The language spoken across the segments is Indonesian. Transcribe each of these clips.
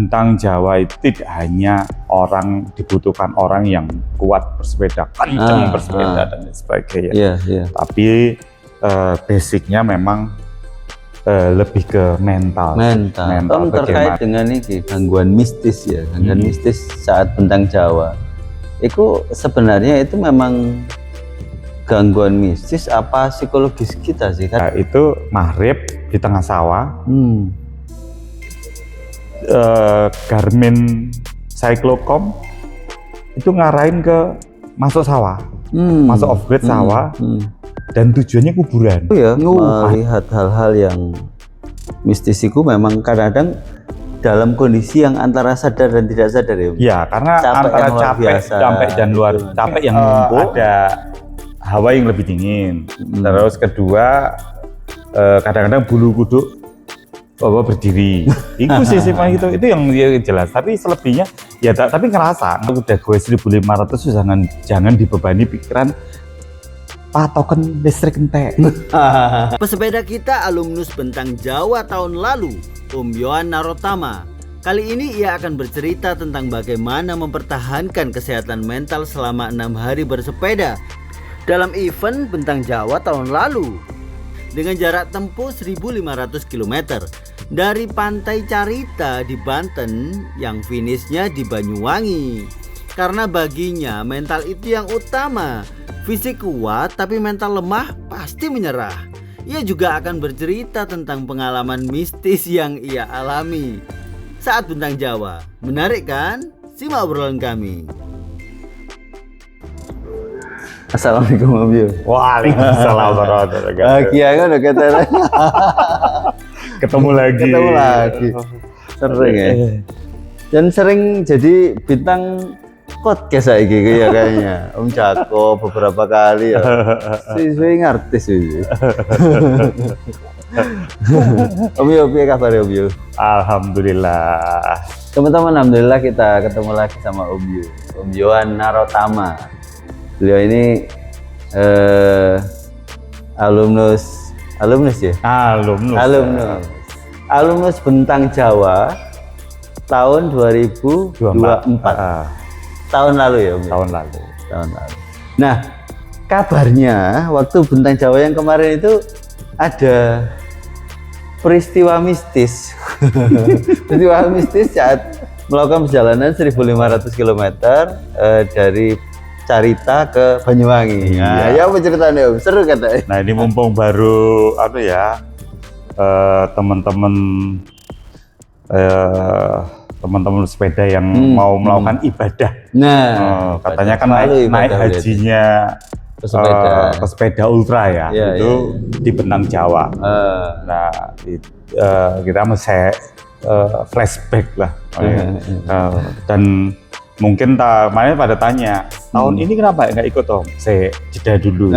Bentang Jawa itu tidak hanya dibutuhkan orang yang kuat bersepeda, kenceng bersepeda dan sebagainya. Tapi basicnya memang lebih ke mental terkait dengan ini gangguan mistis ya, gangguan mistis saat Bentang Jawa. Itu sebenarnya itu memang gangguan mistis apa psikologis kita sih kan? Itu maghrib di tengah sawah. Garmin Cyclocom itu ngarahin ke masuk sawah, masuk off-grid sawah, dan tujuannya kuburan. Melihat hal-hal yang mistis itu memang kadang-kadang dalam kondisi yang antara sadar dan tidak sadar ya. Ya, karena antara capek yang numpuk, ada hawa yang lebih dingin. Terus kedua, kadang-kadang bulu kuduk berdiri. Itu sih itu yang jelas. Tapi selebihnya ya tapi ngerasa udah gue 1.500 jangan dibebani pikiran patokan listrik entek. Pesepeda kita alumnus Bentang Jawa tahun lalu, Om Yohan Narotama. Kali ini ia akan bercerita tentang bagaimana mempertahankan kesehatan mental selama 6 hari bersepeda dalam event Bentang Jawa tahun lalu. Dengan jarak tempuh 1.500 km dari Pantai Carita di Banten yang finishnya di Banyuwangi. Karena baginya mental itu yang utama. Fisik kuat tapi mental lemah pasti menyerah. Ia juga akan bercerita tentang pengalaman mistis yang ia alami saat Bentang Jawa. Menarik kan? Simak obrolan kami. Assalamualaikum Om Yo. Waalaikumsalam warahmatullahi wabarakatuh. Bahagia kan udah ketemu lagi. Sering ya. Dan sering jadi bintang podcast saiki ya kayaknya. Om Jako beberapa kali ya. Sing artis iki. Om Yo, piye kabar Om Yo? Alhamdulillah. Teman-teman, alhamdulillah kita ketemu lagi sama Om Yo. Om Yohan Narotama. Beliau ini alumnus ya? Alumnus Bentang Jawa tahun 2024. Tahun lalu ya Om? Tahun lalu. Nah, kabarnya waktu Bentang Jawa yang kemarin itu ada peristiwa mistis. Peristiwa mistis saat melakukan perjalanan 1.500 km dari Carita ke Banyuwangi. Nah, ya apa ceritanya Om? Seru katanya. Nah, ini mumpung baru teman-teman sepeda yang mau melakukan ibadah. Nah, katanya kan naik hajinya pesepeda ultra ya, itu di Bentang Jawa. Nah, kita masih flashback lah. Dan mungkin kemarin pada tanya, tahun ini kenapa nggak ikut Om? Saya jeda dulu.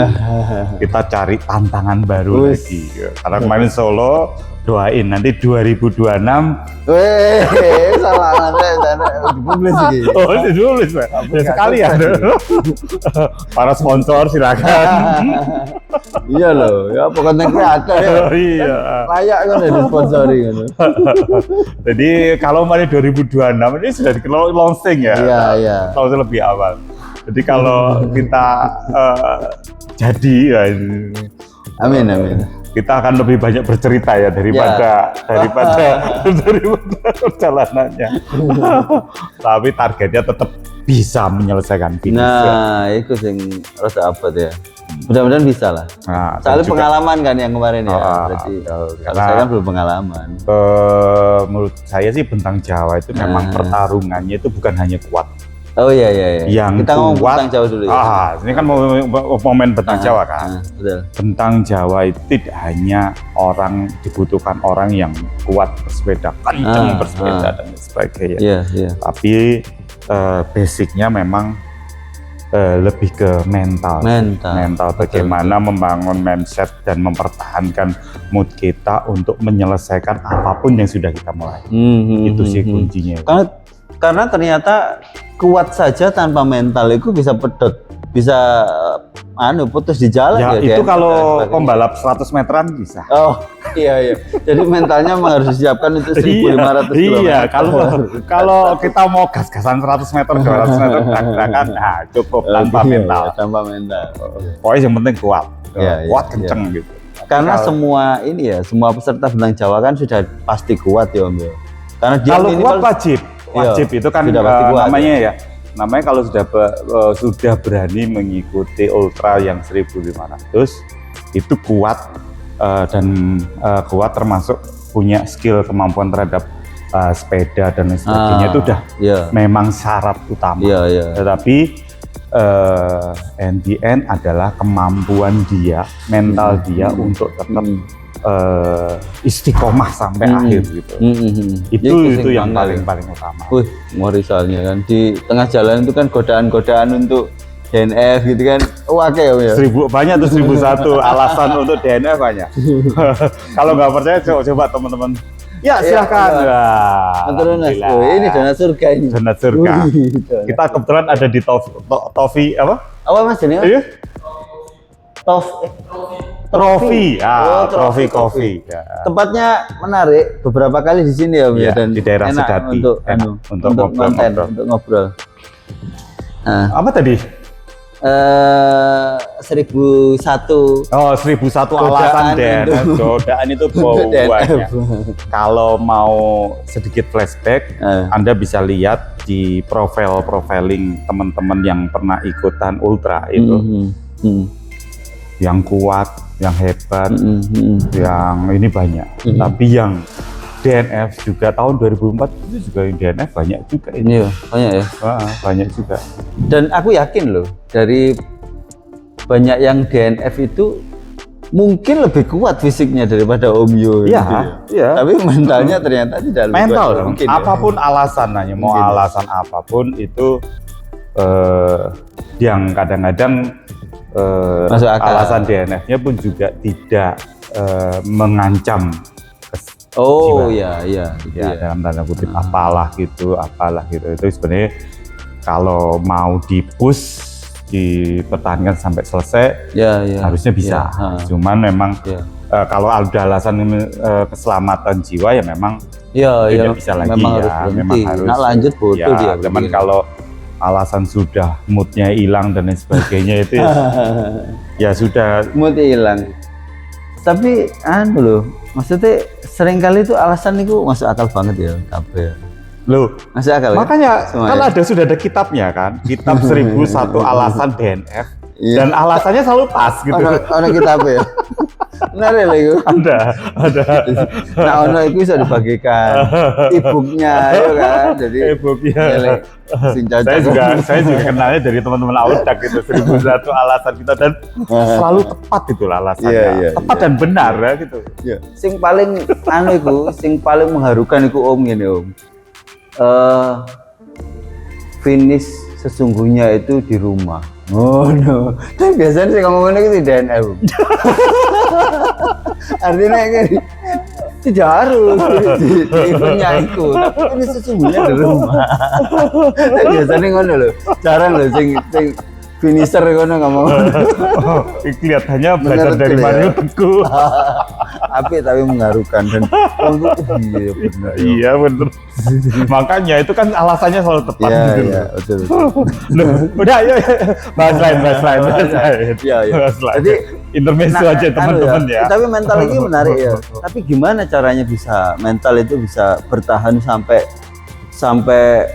Kita cari tantangan baru lagi. Karena kemarin Solo, doain nanti 2026. Salah dipublis iki. Oh, dipublis Pak. Ya sekali ya. Para sponsor silakan. Iya loh, ya pokoknya kreator ya. Iya. Layak kan disponsori kan. Jadi kalau kemarin 2026 ini sudah di launching ya. Iya. Launching lebih awal. Jadi kalau kita jadi amin. Kita akan lebih banyak bercerita ya daripada perjalanannya. Tapi targetnya tetap bisa menyelesaikan finish. Nah, itu yang rasa apa ya? Mudah-mudahan bisa lah. Nah, soalnya pengalaman kan yang kemarin ya. Berarti karena saya kan belum pengalaman. Menurut saya sih Bentang Jawa itu memang pertarungannya itu bukan hanya kuat. Oh iya. Yang kita ngomong Bentang Jawa dulu ya. Ini kan momen Bentang Jawa kan. Betul. Bentang Jawa itu tidak hanya dibutuhkan orang yang kuat bersepeda, kenceng bersepeda dan sebagainya. Iya. Tapi basicnya memang lebih ke mental. Bagaimana membangun mindset dan mempertahankan mood kita untuk menyelesaikan apapun yang sudah kita mulai. Itu sih kuncinya. Karena ternyata kuat saja tanpa mental itu bisa pedot, bisa putus di jalan Ya, ya. itu kalau pembalap 100 meteran bisa. Oh, iya. Jadi mentalnya memang harus disiapkan untuk 1.500 km. Iya, kalau kita mau gas-gasan 100 meter, 200 meter kan cukup tanpa mental. Tanpa mental. Pokoknya yang penting kuat. Iya, kuat kenceng gitu. Karena semua peserta Bintang Jawa kan sudah pasti kuat ya Om ya. Karena dia kalau minimal kuat wajib itu kan namanya ya. Namanya kalau sudah berani mengikuti ultra yang 1.500 itu kuat dan kuat termasuk punya skill kemampuan terhadap sepeda dan lain sebagainya itu udah memang syarat utama. Tetapi in the end adalah kemampuan dia, mental dia untuk tetap istiqomah sampai akhir gitu. Itu yang paling utama. Ngeri soalnya kan di tengah jalan itu kan godaan-godaan untuk DNF gitu kan. Oke ya. Banyak tuh 1.001 alasan untuk DNF banyak. Kalau nggak percaya coba teman-teman. Ya silahkan. Ini zona surga ini. Zona surga. Kita kebetulan ada di Tofi apa? Apa Mas ini? Trofi, Trofi Coffee. Ya. Tempatnya menarik, beberapa kali di sini ya, ya dan di daerah enak Sedati untuk ngobrol. Nah, apa tadi? 1.001. Oh, 1.001 alasan DNF. Godaan itu banyak. Kalau mau sedikit flashback, Anda bisa lihat di profiling teman-teman yang pernah ikutan ultra itu. Yang kuat, yang hebat, yang ini banyak. Tapi yang DNF juga tahun 2004 itu juga yang DNF banyak juga ini. Iya, banyak ya. Banyak juga. Dan aku yakin loh, dari banyak yang DNF itu mungkin lebih kuat fisiknya daripada Om Yo. Iya. Tapi mentalnya ternyata tidak lebih mental kuat. Mungkin apapun alasannya, mau alasan apapun itu yang kadang-kadang alasan DNF-nya pun juga tidak mengancam jiwa. Iya. Dalam tanda kutip apalah gitu itu sebenarnya kalau mau dipush dipertahankan sampai selesai harusnya bisa. Cuman memang kalau ada alasan keselamatan jiwa ya memang tidak bisa lagi memang harus lanjut bodoh dia. Cuman kalau alasan sudah moodnya hilang dan lain sebagainya itu ya sudah moodnya hilang. Tapi loh, maksudnya seringkali itu alasan itu masuk akal banget ya, kabeh. Loh, masuk akal. Makanya kan sudah ada kitabnya kan, kitab 1.001 alasan DNF dan alasannya selalu pas gitu. Ada kitab ya. Benar ya itu. Ada. Nah, itu bisa dibagikan e-booknya ya kan. Jadi e-booknya. Saya juga kenalnya dari teman-teman Audak gitu, 1.001 alasan kita dan selalu tepat itu alasannya. Tepat dan benar ya gitu. Sing paling sing paling mengharukan itu Om ini Om. Finish sesungguhnya itu di rumah. Oh no, kan biasanya sih ngomongnya gitu DNF. Artinya kayak tidak harus di eventnya itu, tapi ini sesungguhnya di rumah. Biasanya ngono loh, jarang loh sing finisher ngono ngomong. Kelihatannya belajar dari Mario Teguh. Tapi mengharukan dan iya bener. Makanya itu kan alasannya selalu tepat gitu. Iya, betul. Udah ayo bahas lain. Iya. Jadi intermezzo aja teman-teman ya. Tapi mental ini menarik ya. Tapi gimana caranya mental itu bisa bertahan sampai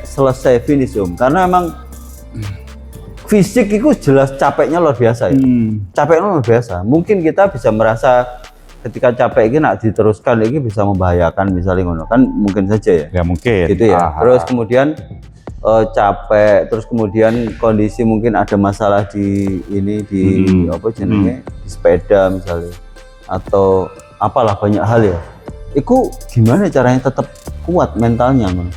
selesai finish Om? Karena memang fisik itu jelas capeknya luar biasa ya. Capeknya luar biasa. Mungkin kita bisa merasa ketika capek ini nak diteruskan ini bisa membahayakan misalnya ngono kan mungkin saja ya. Ya mungkin. Gitu ya. Terus kemudian capek, terus kemudian kondisi mungkin ada masalah di apa jenenge di sepeda misalnya atau apalah banyak hal ya. Itu gimana caranya tetap kuat mentalnya Mas?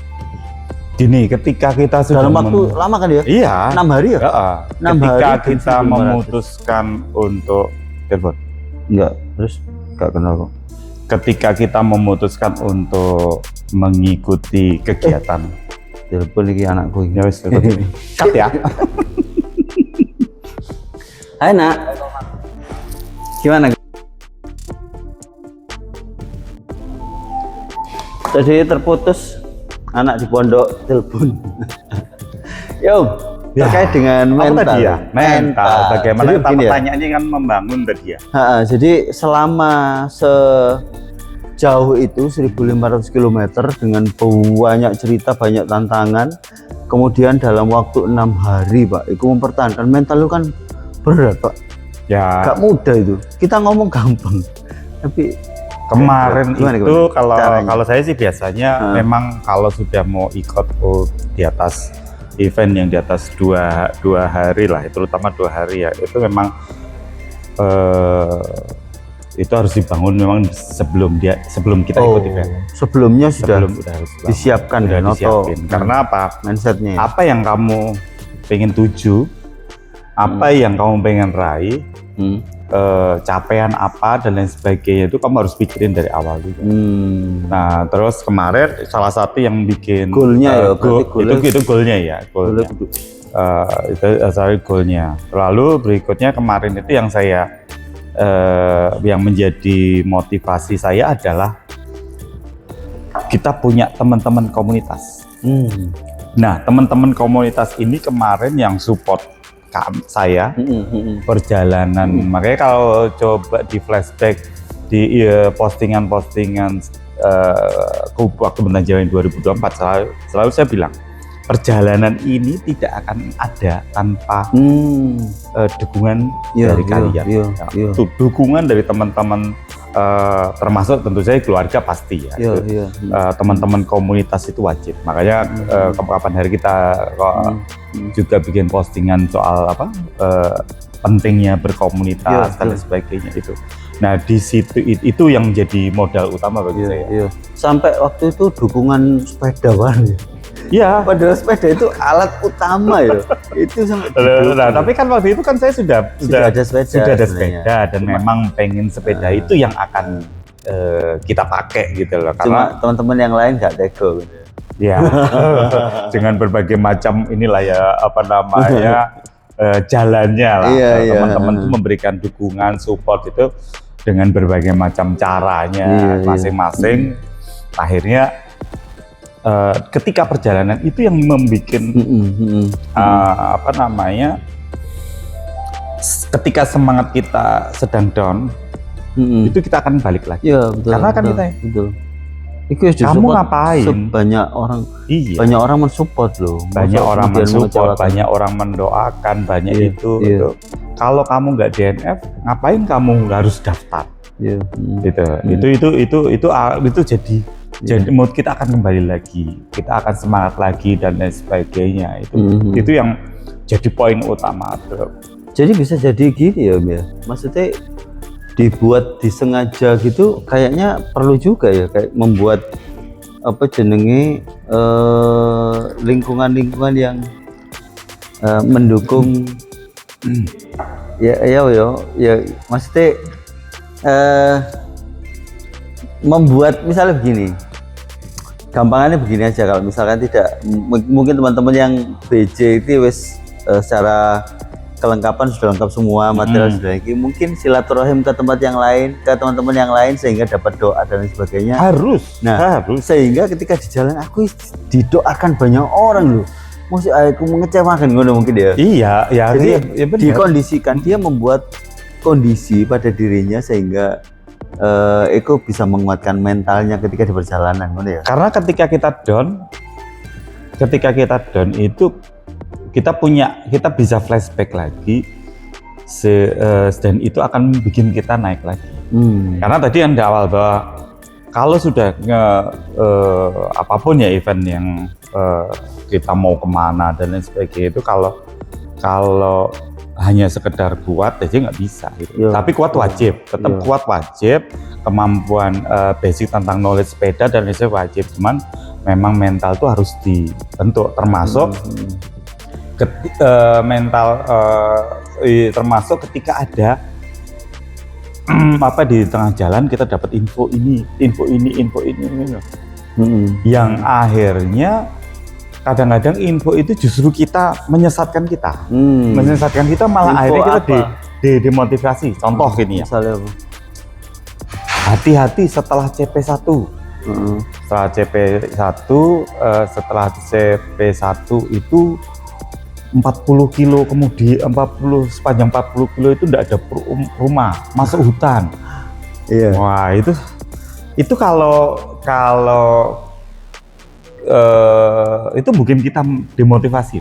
Gini, ketika kita sudah dalam waktu lama kan ya? Iya. 6 hari ya? Ketika kita memutuskan untuk telepon. Enggak, terus enggak kenal kok. Ketika kita memutuskan untuk mengikuti kegiatan. Telepon iki anakku iki. Ya wis, cut ya. Hai nak, gimana? Tadi terputus, anak di pondok telepon. Yo, terkait dengan mental. Tadi ya? Mental. Bagaimana jadi pertanyaannya kan membangun tadi ya? Jadi selama sejauh itu 1.500 km dengan banyak cerita, banyak tantangan, kemudian dalam waktu 6 hari Pak, itu mempertahankan mental itu kan berat Pak. Ya. Gak mudah itu. Kita ngomong gampang, tapi kemarin gimana? Kalau saya sih biasanya memang kalau sudah mau ikut di atas event yang di atas dua hari lah, terutama 2 hari ya, itu memang itu harus dibangun memang sebelum kita ikut event. Sebelumnya sudah harus disiapkan ya, disiapin. Karena apa? Mindsetnya. Apa yang kamu pengen tuju, apa yang kamu pengen raih, capaian apa dan lain sebagainya itu kamu harus pikirin dari awal juga. Nah terus kemarin salah satu yang bikin goalnya itu goalnya ya, goalnya. Lalu berikutnya kemarin itu yang saya yang menjadi motivasi saya adalah kita punya teman-teman komunitas. Nah teman-teman komunitas ini kemarin yang support saya perjalanan, makanya kalau coba di flashback di postingan-postingan waktu Bentang Jawa 2024 selalu saya bilang perjalanan ini tidak akan ada tanpa dukungan dari kalian. Dukungan dari teman-teman, termasuk tentu saja keluarga pasti ya. Teman-teman komunitas itu wajib. Makanya kapan hari kita juga bikin postingan soal pentingnya berkomunitas dan sebagainya itu. Nah di situ itu yang jadi modal utama bagi saya. Sampai waktu itu dukungan sepeda ya. Iya, padahal sepeda itu alat utama ya. Itu sampai nah, tapi kan waktu itu kan saya sudah ada sepeda dan memang pengen sepeda itu yang akan kita pakai gitu loh. Cuma teman-teman yang lain nggak tega gitu. Ya, dengan berbagai macam inilah ya jalannya lah. Teman-teman itu memberikan dukungan, support itu dengan berbagai macam caranya masing-masing. Akhirnya ketika perjalanan itu yang membuat ketika semangat kita sedang down, itu kita akan balik lagi. Iya, betul. Karena kan kita kamu ngapain? Banyak orang, banyak orang mensupport loh. Banyak orang mensupport, banyak orang mendoakan, banyak itu. Kalau kamu nggak DNF, ngapain kamu harus daftar? Itu jadi mood kita akan kembali lagi, kita akan semangat lagi dan lain sebagainya. Itu yang jadi poin utama. Jadi bisa jadi gini ya, maksudnya dibuat disengaja gitu, kayaknya perlu juga ya, kayak membuat lingkungan-lingkungan yang mendukung ya maksudnya membuat misalnya begini, gampangannya begini aja, kalau misalkan tidak mungkin teman-teman yang BJ itu secara kelengkapan sudah lengkap semua, material sudah lengkap, mungkin silaturahim ke tempat yang lain, ke teman-teman yang lain sehingga dapat doa dan sebagainya. Harus. Sehingga ketika di jalan aku didoakan banyak orang loh. Maksud aku mengecewakan mungkin ya. Jadi dikondisikan, dia membuat kondisi pada dirinya sehingga Eko bisa menguatkan mentalnya ketika di perjalanan, ya. Karena ketika kita down itu kita bisa flashback lagi, dan itu akan bikin kita naik lagi. Karena tadi yang di awal bahwa kalau sudah apapun ya event yang kita mau kemana dan lain sebagainya itu kalau hanya sekedar kuat aja nggak bisa gitu. Tapi kuat wajib, tetap kuat wajib, kemampuan basic tentang knowledge sepeda dan lain sebagainya wajib, cuman memang mental itu harus dibentuk, termasuk termasuk ketika ada di tengah jalan kita dapat info ini yang akhirnya kadang-kadang info itu justru menyesatkan kita malah info akhirnya kita demotivasi. Contoh gini ya. Misalnya apa? Hati-hati setelah CP1. Setelah CP1 itu 40 kilo kemudian sepanjang 40 kilo itu tidak ada rumah, masuk hutan. Iya. Wah, itu kalau itu mungkin kita demotivasi.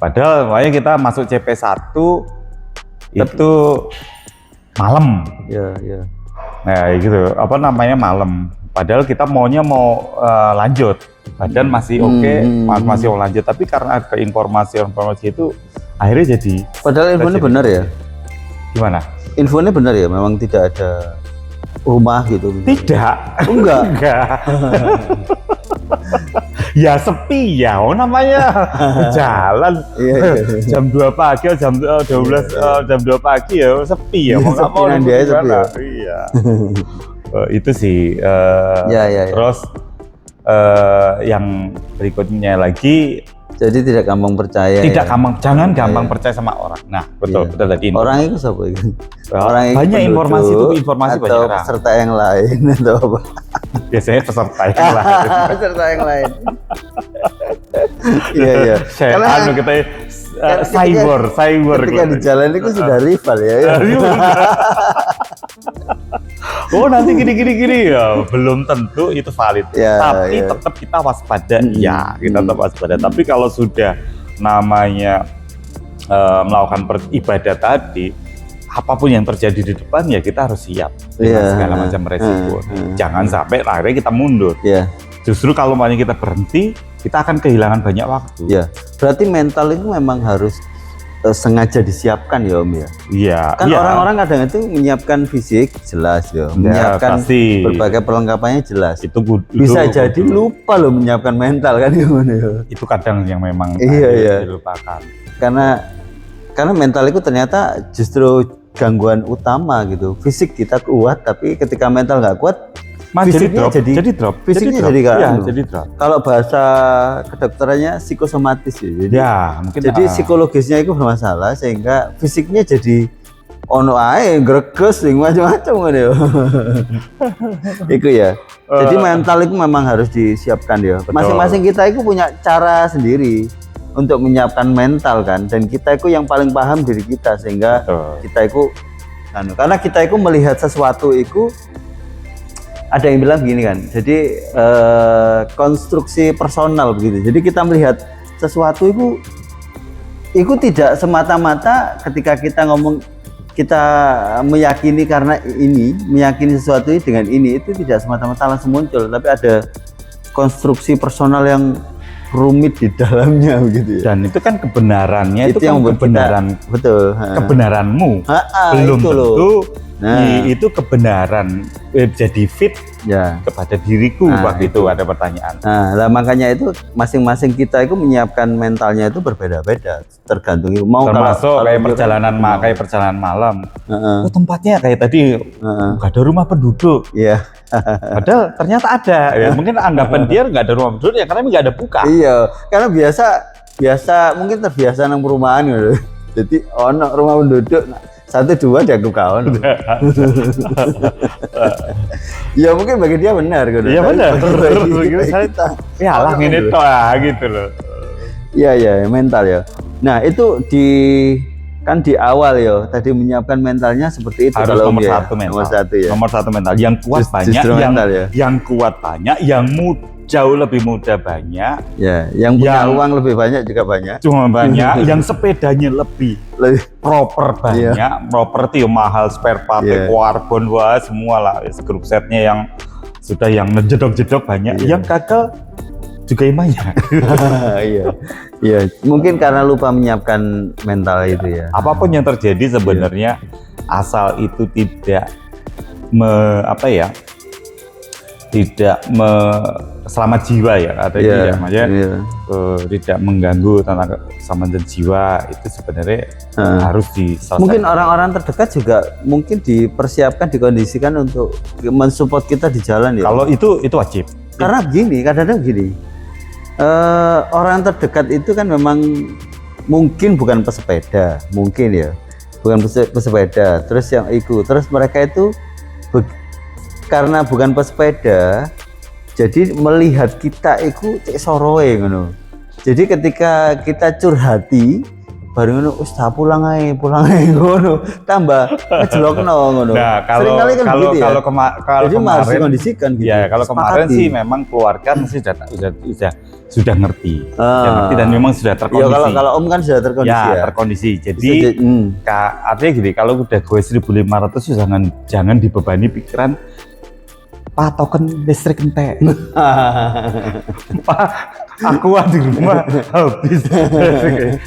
Padahal makanya kita masuk CP1 itu malam. Iya. Nah, gitu. Apa namanya malam. Padahal kita mau lanjut. Badan masih oke, masih mau lanjut. Tapi karena ada informasi itu akhirnya jadi. Padahal infonya benar ya? Gimana? Infonya benar ya? Memang tidak ada rumah gitu? Tidak. Enggak. Ya sepi ya, namanya jalan. Jam 2 pagi, jam 12, jam 2 pagi ya sepi ya. Mau nggak mau dia sepi ya? Iya. Itu sih. Terus yang berikutnya lagi, jadi tidak gampang percaya. Jangan gampang percaya sama orang. Nah, betul tadi. Orang itu siapa itu? Orang banyak informasi atau banyak orang. Peserta yang lain atau apa? Biasanya peserta yang lain. Peserta yang lain. Iya. Karena kita cyber. Ketika di jalan itu sudah rival ya. Oh nanti gini ya, belum tentu itu valid. Tapi tetap kita waspada. Kita tetap waspada. Tapi kalau sudah namanya melakukan ibadah tadi, apapun yang terjadi di depan ya kita harus siap dengan segala macam resiko. Jangan sampai akhirnya kita mundur. Justru kalau kita berhenti, kita akan kehilangan banyak waktu. Berarti mental itu memang harus sengaja disiapkan ya Om ya. Iya. Kan orang-orang kadang itu menyiapkan fisik jelas ya, menyiapkan berbagai perlengkapannya jelas. Bisa jadi lupa loh menyiapkan mental kan gimana ya. Itu kadang yang memang dilupakan. Karena mental itu ternyata justru gangguan utama gitu. Fisik kita kuat tapi ketika mental nggak kuat, fisiknya jadi drop. Fisiknya jadi drop. Kalau bahasa kedokterannya psikosomatis ya. Jadi psikologisnya itu bermasalah sehingga fisiknya jadi ono ae greges macam-macam kan ya. Itu ya. Jadi mental itu memang harus disiapkan ya. Masing-masing kita itu punya cara sendiri untuk menyiapkan mental kan, dan kita itu yang paling paham diri kita sehingga kita itu karena kita itu melihat sesuatu itu. Ada yang bilang begini kan, jadi konstruksi personal begitu. Jadi kita melihat sesuatu itu tidak semata-mata ketika kita ngomong kita meyakini karena ini, meyakini sesuatu ini dengan ini, itu tidak semata-mata langsung muncul, tapi ada konstruksi personal yang rumit di dalamnya begitu ya. Dan itu kan kebenarannya itu yang kan kebenaran kita, betul. Kebenaranmu belum itu tentu. Itu kebenaran jadi fit kepada diriku waktu itu ada pertanyaan. Nah, makanya itu masing-masing kita itu menyiapkan mentalnya itu berbeda-beda tergantung mau termasuk kayak perjalanan malam. Tempatnya kayak tadi nggak ada rumah penduduk. Padahal ternyata ada. Mungkin anggapan dia nggak ada rumah penduduk ya karena nggak ada buka. Karena biasa mungkin terbiasa nang perumahan gitu. Jadi rumah penduduk 1-2 dianggap kawan. Ya mungkin bagi dia benar gitu. Iya benar. Ya lah ini toh gitu loh. Iya mental ya. Nah itu kan di awal ya tadi menyiapkan mentalnya seperti itu. Harus kalau nomor satu mental. Nomor satu mental. Yang kuat banyak, yang kuat banyak, yang jauh lebih muda banyak. Yang punya uang lebih banyak juga banyak. Cuma banyak. Yang sepedanya lebih proper banyak. Properti mahal, spare part, karbon, semua lah. Grup setnya yang sudah yang jedok-jedok banyak. Yang gagal juga banyak. Iya. Mungkin karena lupa menyiapkan mental itu ya. Apapun yang terjadi sebenarnya asal itu tidak selamat jiwa ya tidak mengganggu tentang keselamatan jiwa, itu sebenarnya harus diselesaikan. Mungkin orang-orang terdekat juga mungkin dipersiapkan, dikondisikan untuk mensupport kita di jalan ya. Kalau itu wajib. Karena begini, kadang-kadang begini, orang terdekat itu kan memang mungkin bukan pesepeda, mungkin ya. bukan pesepeda. Terus yang itu, terus mereka itu karena bukan pesepeda, jadi melihat kita itu cek soroe ngono. Jadi ketika kita curhati, baru ngono ustaz pulang ae ngono, tambah ngejelokno ngono. Nah, kalau seringkali kan kalau begitu ya. kalau, kalau Jadi kemarin harus dikondisikan gitu. ya kalau kemarin Sepakati. sih memang keluarga mesti sudah ngerti. Sudah ngerti dan memang sudah Ya terkondisi. kalau Om kan sudah terkondisi ya. Terkondisi. Jadi Bisa artinya gini, kalau udah gue 1.500 jangan dibebani pikiran Pak token listrik entek. Pak aku di rumah habis.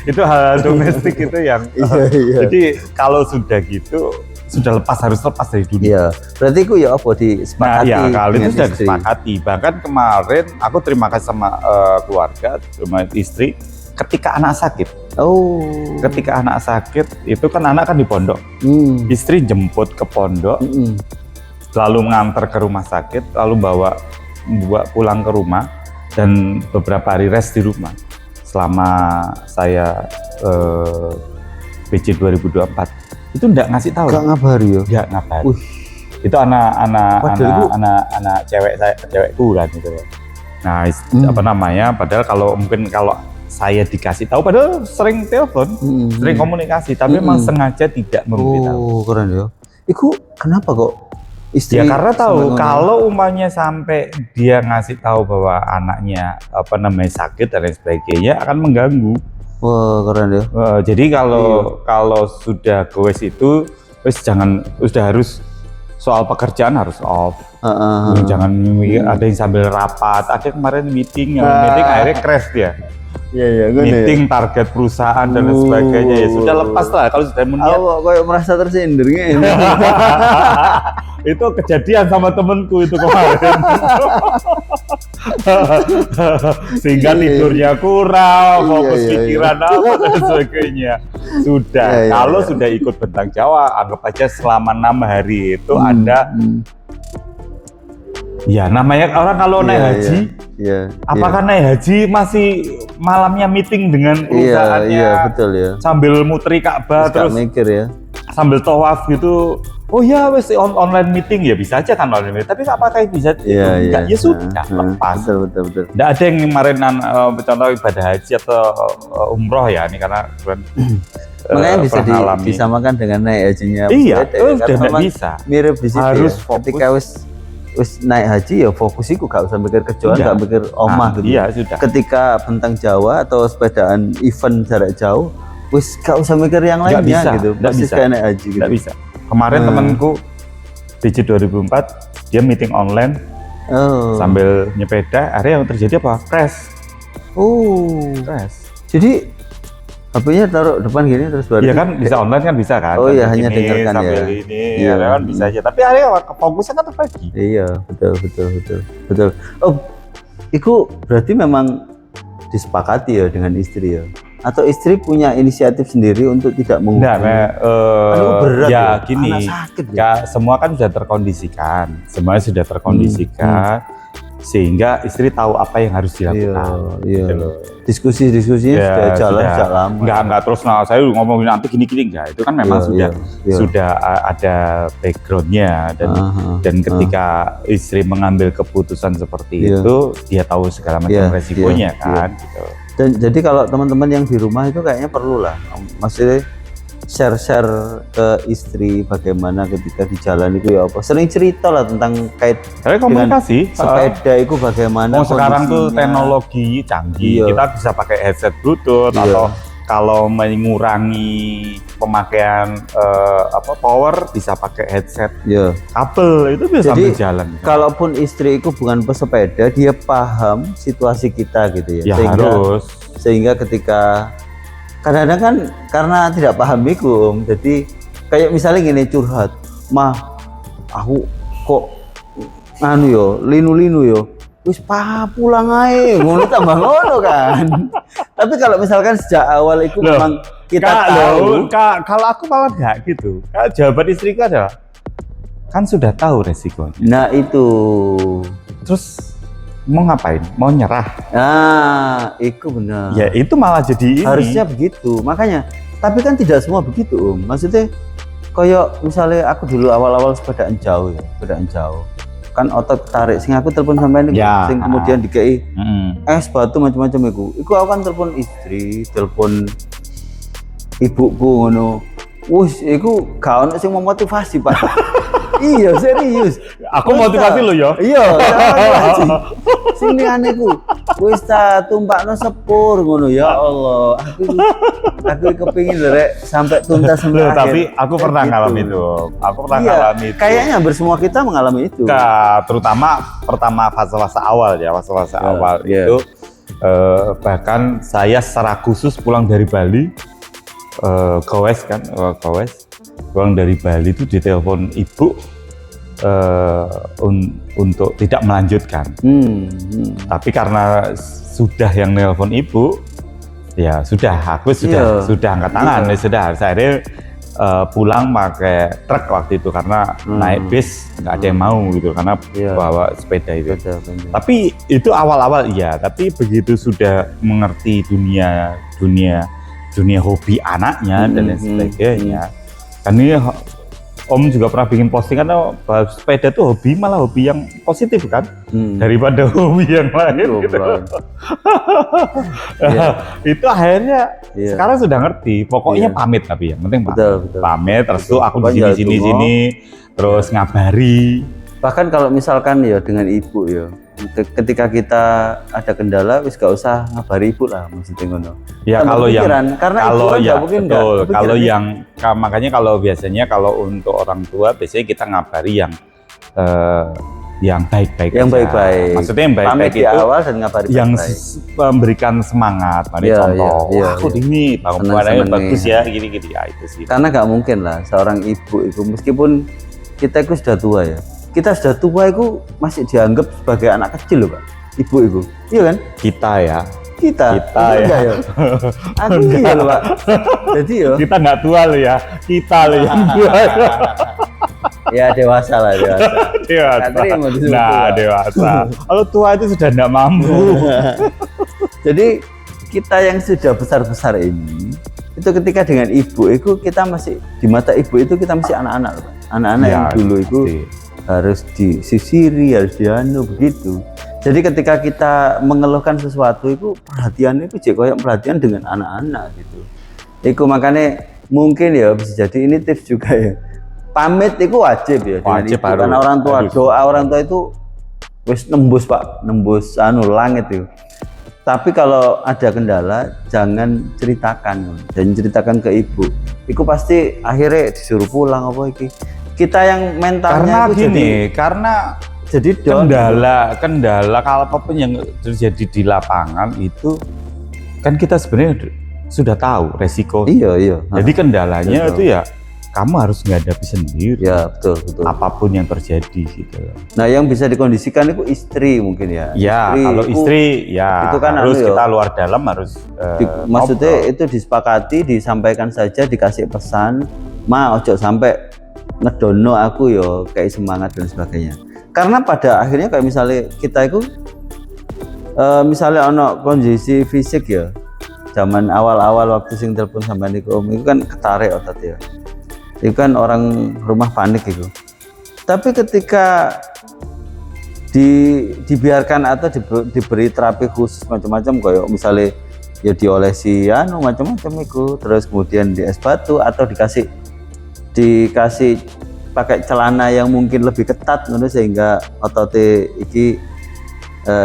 Itu hal domestik itu yang Iya. jadi kalau sudah gitu sudah harus lepas dari dunia. Iya, berarti itu ya apa disepakati. Nah, ya kalau itu sudah istri. disepakati. Bahkan kemarin aku terima kasih sama keluarga, sama istri ketika anak sakit. Oh. Ketika anak sakit itu kan anak kan di pondok. Istri jemput ke pondok, lalu mengantar ke rumah sakit, lalu bawa pulang ke rumah dan beberapa hari rest di rumah selama saya BC 2024 itu enggak ngasih tahu. Enggak ngabari ya? Enggak ngabari. Itu anak cewekku kan gitu. Nah, apa namanya? Padahal kalau saya dikasih tahu, padahal sering telepon, sering komunikasi, tapi memang sengaja tidak memberitahu. Oh, keren ya. Iku kenapa kok istri? Ya karena tahu kalau umpamanya sampai dia ngasih tahu bahwa anaknya sakit dan lain sebagainya akan mengganggu. Wah, keren ya. Jadi kalau sudah goes itu sudah harus soal pekerjaan harus off. Jangan ada yang sambil rapat. Ada kemarin meeting akhirnya crash dia. Iya, meeting target perusahaan dan lain sebagainya ya sudah lepas lah kalau sudah niat. Kayak merasa tersindir gitu. Itu kejadian sama temenku itu kemarin. Sehingga tidurnya kurang, fokus pikiran apa dan sebagainya. Sudah, kalau sudah ikut Bentang Jawa, anggap aja selama 6 hari itu Anda ya namanya orang kalau naik haji, apakah naik haji masih malamnya meeting dengan perusahaannya? Iya, betul ya. Sambil muteri Ka'bah terus mikir ya. Sambil tawaf gitu. Oh ya wes online meeting ya bisa aja kan online meeting. Tapi apakah bisa? Iya. Ya sudah lepas. Betul. Tidak ada yang kemarin contoh ibadah haji atau umroh ya ini karena makanya bisa disamakan dengan naik hajinya. Iya, sudah tidak bisa. Mirip di situ. Harus ya. fokus. Ketika wis naik haji ya fokusiku gak usah mikir kejuan, gak mikir omah gitu. Iya, sudah. Ketika Bentang Jawa atau sepedaan event jarak jauh, wis gak usah mikir yang lainnya gitu. Persis kayak naik haji gitu. Nggak bisa. Kemarin temanku BC 2004 dia meeting online sambil nyepeda, akhirnya yang terjadi apa? Crash. Crash. Jadi HP-nya taruh depan gini terus baru. Iya kan bisa online kan bisa kan. Oh iya hanya dengarkan sambil ya. Ini ya kan bisa aja. Tapi akhirnya fokusnya kan terbagi. Iya betul. Oh, itu berarti memang disepakati ya dengan istri ya? Atau istri punya inisiatif sendiri untuk tidak menghubungi? Berat ya gini, sakit, ya? Semua kan sudah terkondisikan, semuanya sudah terkondisikan, sehingga istri tahu apa yang harus dilakukan. Iya. Gitu. Diskusinya sudah jalan sejak lama. Enggak terus saya ngomongin nanti gini enggak. Itu kan memang sudah ada backgroundnya dan ketika istri mengambil keputusan seperti itu, dia tahu segala macam resikonya kan. Gitu. Dan jadi kalau teman-teman yang di rumah itu kayaknya perlu lah, maksudnya share ke istri bagaimana ketika di jalan itu ya apa. Sering cerita lah tentang komunikasi sepeda itu bagaimana. Sekarang tuh teknologi canggih, kita bisa pakai headset Bluetooth atau kalau mengurangi pemakaian power bisa pakai headset kabel itu bisa sambil jalan. Kalaupun istri itu bukan pesepeda, dia paham situasi kita gitu ya. Sehingga ketika kadang-kadang kan karena tidak paham itu, jadi kayak misalnya gini curhat, mah aku kok linu yo. Wis pulang aja, ngono tambah ngono kan. Tapi kalau misalkan sejak awal itu memang kita tahu. Kalau aku malah enggak gitu. Jawaban istriku adalah kan sudah tahu resikonya. Nah itu. Terus mau ngapain? Mau nyerah? Nah, itu benar. Ya itu malah jadi ini. Harusnya begitu. Makanya Tapi kan tidak semua begitu Om. Maksudnya kayak misalnya aku dulu awal-awal sepedaan jauh ya, sepedaan jauh. Kan otot tarik sing aku telepon sampean niku Ya, sing kemudian dikei Mm. es batu macam-macam iku. Iku aku kan telepon istri, telepon ibuku ngono. Wus, iku gak ono sing memotivasi, Pak. Iya, serius. Aku Wis motivasi ta. lo ya. Iya, motivasi. Sing liyane ku wis ta tumpakno sepur ngono ya Allah. Aku kepingin rek sampai tuntas sampai Loh, akhir. tapi aku Kayak pernah gitu. ngalamin itu. Aku pernah Iya, ngalamin itu. kayaknya hampir semua kita mengalami itu. Terutama pertama fase-fase awal ya, fase-fase awal iya. itu bahkan saya secara khusus pulang dari Bali, gowes kan, gowes pulang dari Bali itu ditelepon ibu untuk tidak melanjutkan. Tapi karena sudah yang nelpon ibu, ya sudah, aku sudah angkat tangan, ya sudah. Saya pulang pakai truk waktu itu karena naik bis nggak ada yang mau gitu karena bawa sepeda itu. Tapi itu awal-awal iya, tapi begitu sudah mengerti dunia hobi anaknya dan lain sebagainya. Kan ini Om juga pernah bikin postingan bahwa sepeda tuh malah hobi yang positif kan daripada hobi yang lain gitu. Itu akhirnya sekarang sudah ngerti, pokoknya pamit tapi yang penting pamit, terus tuh aku di sini terus ngabari. Bahkan kalau misalkan ya dengan ibu ya, ketika kita ada kendala wis gak usah ngabari ibu lah, maksudnya ngono. Ya kalau yang makanya kalau biasanya kalau untuk orang tua biasanya kita ngabari yang baik-baik. Yang baik-baik. Maksudnya yang baik-baik itu awal dan ngabari yang memberikan semangat. Contoh, aku ini bangunannya bagus ya, gini-gini ya itu sih. Karena nggak mungkin lah seorang ibu itu meskipun kita itu sudah tua ya. Kita sudah tua itu masih dianggap sebagai anak kecil loh Pak, ibu itu, iya kan? Kita ya. Ya. Aku iya loh Pak. Jadi yo. Kita nggak tua loh ya, kita loh yang tua. Ya dewasa lah, dewasa. Dewasa. Kalau tua itu sudah nggak mampu. Jadi kita yang sudah besar-besar ini, itu ketika dengan ibu itu kita masih di mata ibu itu kita masih anak-anak loh Pak. Anak-anak yang dulu itu harus disisiri, harus dianu begitu. Jadi ketika kita mengeluhkan sesuatu itu perhatian itu kayak perhatian dengan anak-anak gitu. Itu makanya mungkin ya bisa jadi ini tips juga ya. Pamit itu wajib ya dengan ibu, karena orang tua doa orang tua itu wis nembus Pak, nembus langit itu. Tapi kalau ada kendala jangan ceritakan ke ibu. Itu pasti akhirnya disuruh pulang apa iki. Kita yang mentalnya karena gini, karena jadi kendala kalau apapun yang terjadi di lapangan itu kan kita sebenarnya sudah tahu resiko. Iya. Jadi kendalanya itu ya kamu harus menghadapi sendiri. Ya betul. Apapun yang terjadi gitu. Nah yang bisa dikondisikan itu istri mungkin ya. Ya kalau istri ya itu kan harus kita luar dalam harus. Maksudnya itu disepakati, disampaikan saja, dikasih pesan, ojo sampai ngedono aku yo kayak semangat dan sebagainya. Karena pada akhirnya kayak misalnya kita itu misalnya ono kondisi fisik ya, zaman awal-awal waktu sing telepon sampai niku Om itu kan ketarik otot ya. Itu kan orang rumah panik itu. Tapi ketika dibiarkan atau diberi terapi khusus macam-macam kayak misalnya ya diolesi macam-macam itu, terus kemudian di es batu atau dikasih pakai celana yang mungkin lebih ketat sehingga ototnya iki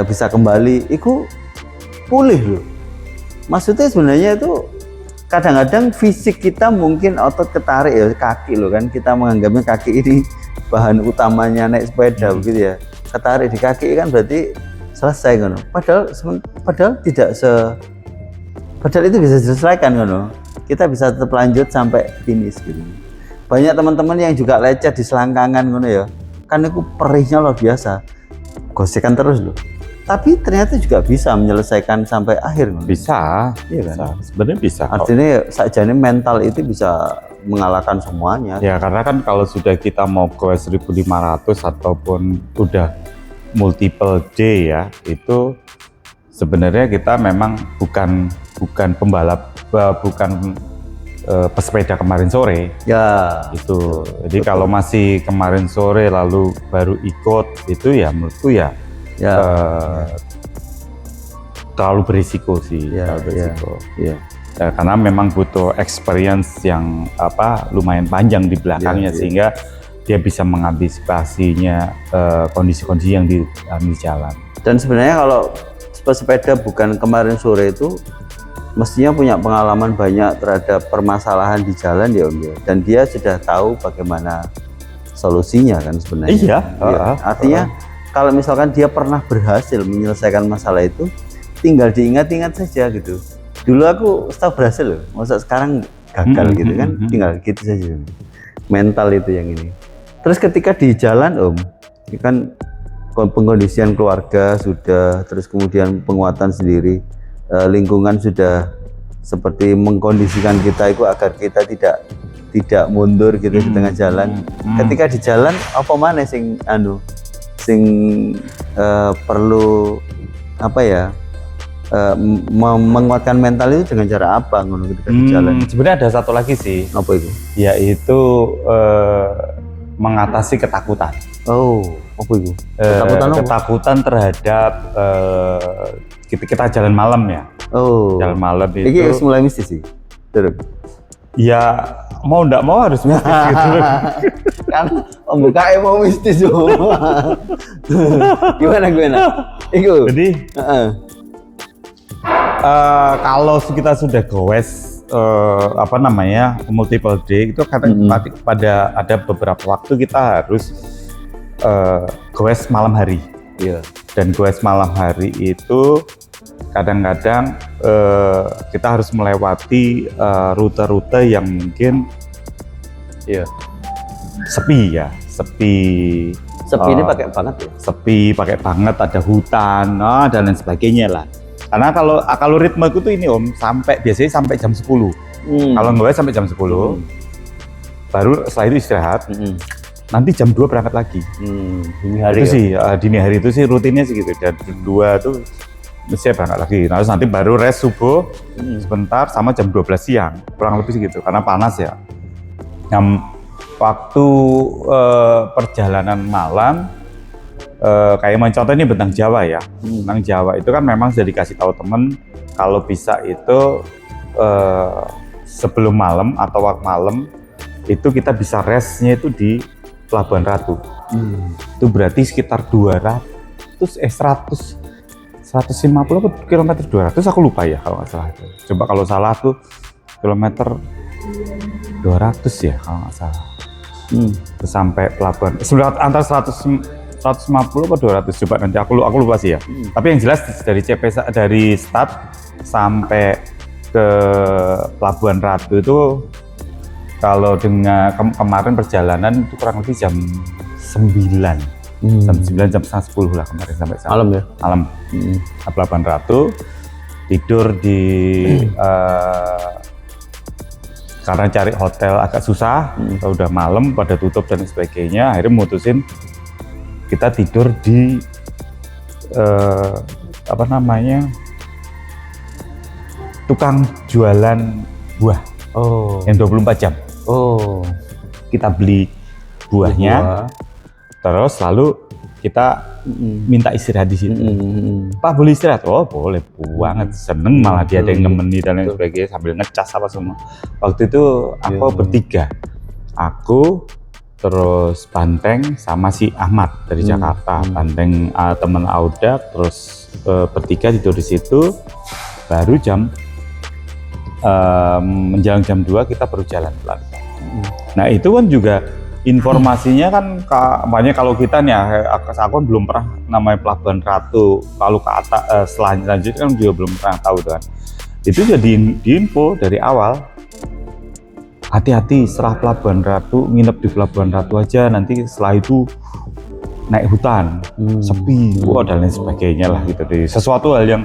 bisa kembali, itu pulih loh. Maksudnya sebenarnya itu kadang-kadang fisik kita mungkin otot ketarik ya, kaki loh kan, kita menganggapnya kaki ini bahan utamanya naik sepeda begitu ya, ketarik di kaki kan berarti selesai kan. Padahal itu bisa diselesaikan kan, kita bisa tetap lanjut sampai finish gitu. Banyak teman-teman yang juga lecet di selangkangan ngono ya. Kan itu perihnya luar biasa. Gosekan terus loh. Tapi ternyata juga bisa menyelesaikan sampai akhir. Bisa. Iya kan? Sebenarnya bisa. Artinya sakjane mental itu bisa mengalahkan semuanya. Ya karena kan kalau sudah kita mau ke 1500 ataupun udah multiple day ya, itu sebenarnya kita memang bukan pembalap, bukan pesepeda kemarin sore. Ya. Itu. Jadi kalau masih kemarin sore lalu baru ikut itu ya menurutku ya, terlalu berisiko sih. Terlalu berisiko. Karena memang butuh experience yang lumayan panjang di belakangnya sehingga dia bisa mengantisipasinya kondisi-kondisi yang di jalan. Dan sebenarnya kalau pesepeda bukan kemarin sore itu mestinya punya pengalaman banyak terhadap permasalahan di jalan ya Om ya. Dan dia sudah tahu bagaimana solusinya kan sebenarnya. Iya. Artinya kalau misalkan dia pernah berhasil menyelesaikan masalah itu, tinggal diingat-ingat saja gitu. Dulu aku setahu berhasil loh, masa sekarang gagal gitu kan, tinggal gitu saja. Mental itu yang ini. Terus ketika di jalan Om, ini kan pengkondisian keluarga sudah, terus kemudian penguatan sendiri, lingkungan sudah seperti mengkondisikan kita itu agar kita tidak mundur gitu di tengah jalan. Ketika di jalan apa mana sing perlu menguatkan mental itu dengan cara apa ngono ketika di jalan? Sebenarnya ada satu lagi sih. Apa itu? Yaitu mengatasi ketakutan. Oh, apa itu? Ketakutan terhadap kita jalan malam ya. Oh. Jalan malam itu. Ini mulai mistis sih. Terus. Ya mau ndak mau harus mistis gitu. Kan pembukaan mau mistis gimana? Iku. Jadi kalau kita sudah goes multiple day itu pada ada beberapa waktu kita harus goes malam hari. Iya. Dan goes malam hari itu kadang-kadang kita harus melewati rute-rute yang mungkin sepi ini pakai banget ya? Sepi, pakai banget, ada hutan, dan lain sebagainya lah. Karena kalau ritmeku tuh ini Om, biasanya sampai jam 10. Kalau nggak sampai jam 10, baru setelah itu istirahat. Nanti jam 2 berangkat lagi. Dini hari itu sih, dini hari itu sih rutinnya sih gitu. Dan 2 tuh mesti berangkat lagi. Terus nanti baru rest subuh sebentar sama jam 12 siang. Kurang lebih segitu, karena panas ya. Yang waktu perjalanan malam, kayak contoh ini Bentang Jawa ya. Bentang Jawa itu kan memang sudah dikasih tahu temen kalau bisa itu sebelum malam atau waktu malam itu kita bisa restnya itu di Pelabuhan Ratu. Itu berarti sekitar 150 km 200, aku lupa ya kalau nggak salah. Coba kalau salah tuh kilometer 200 ya kalau nggak salah. Terus sampai pelabuhan antara 150 atau 200, coba nanti aku lupa sih ya. Tapi yang jelas dari start sampai ke Pelabuhan Ratu itu kalau dengan kemarin perjalanan itu kurang lebih jam 9. Jam 9, jam setengah 10 lah kemarin sampai sana. Malam ya? Malam. Pelabuhan Ratu, tidur di karena cari hotel agak susah, udah malam pada tutup dan sebagainya, akhirnya mutusin kita tidur di tukang jualan buah yang 24 jam. Kita beli buahnya, terus lalu kita minta istirahat di situ. Pak boleh istirahat? Oh boleh banget, seneng malah dia ada yang nemeni dan lain sebagainya sambil ngecas apa semua. Waktu itu aku bertiga, aku terus Banteng sama si Ahmad dari Jakarta. Banteng temen Auda, terus bertiga tidur di situ. Baru menjelang jam 2 kita baru jalan pelan. Nah itu kan juga informasinya kan banyak. Kalau kita nih aku belum pernah namanya Pelabuhan Ratu, kalau ke atas selanjutnya kan juga belum pernah tahu kan. Itu jadi diinfo dari awal, hati-hati setelah Pelabuhan Ratu, nginep di Pelabuhan Ratu aja, nanti setelah itu naik hutan, sepi, dan lain sebagainya lah gitu. Sesuatu hal yang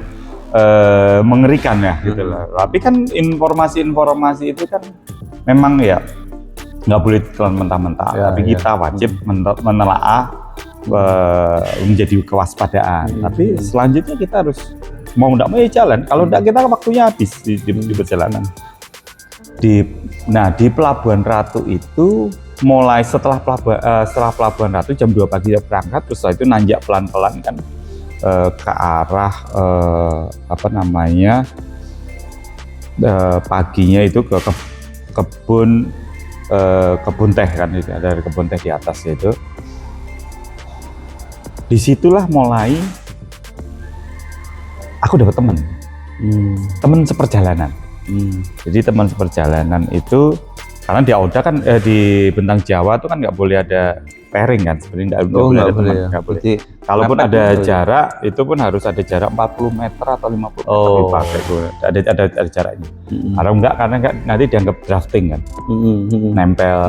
mengerikan ya gitu lah. Tapi kan informasi-informasi itu kan memang ya nggak boleh ditelan mentah-mentah, tapi kita wajib menelaah, menjadi kewaspadaan. Tapi selanjutnya kita harus mau nggak mau ya jalan. Kalau nggak kita waktunya habis di perjalanan. Di Nah, di Pelabuhan Ratu itu mulai setelah Pelabuhan Ratu jam 2 pagi berangkat, terus setelah itu nanjak pelan-pelan kan ke arah paginya itu ke kebun teh kan, dari kebun teh di atas itu. Disitulah mulai aku dapat teman seperjalanan. Jadi teman seperjalanan itu karena di Auda kan di Bentang Jawa itu kan nggak boleh ada pairing kan, sebenarnya nggak boleh ada teman, nggak boleh. Kalaupun ada jarak itu pun harus ada jarak 40 meter atau 50 meter dipakai itu, ada jaraknya. Karena nanti dianggap drafting kan, nempel.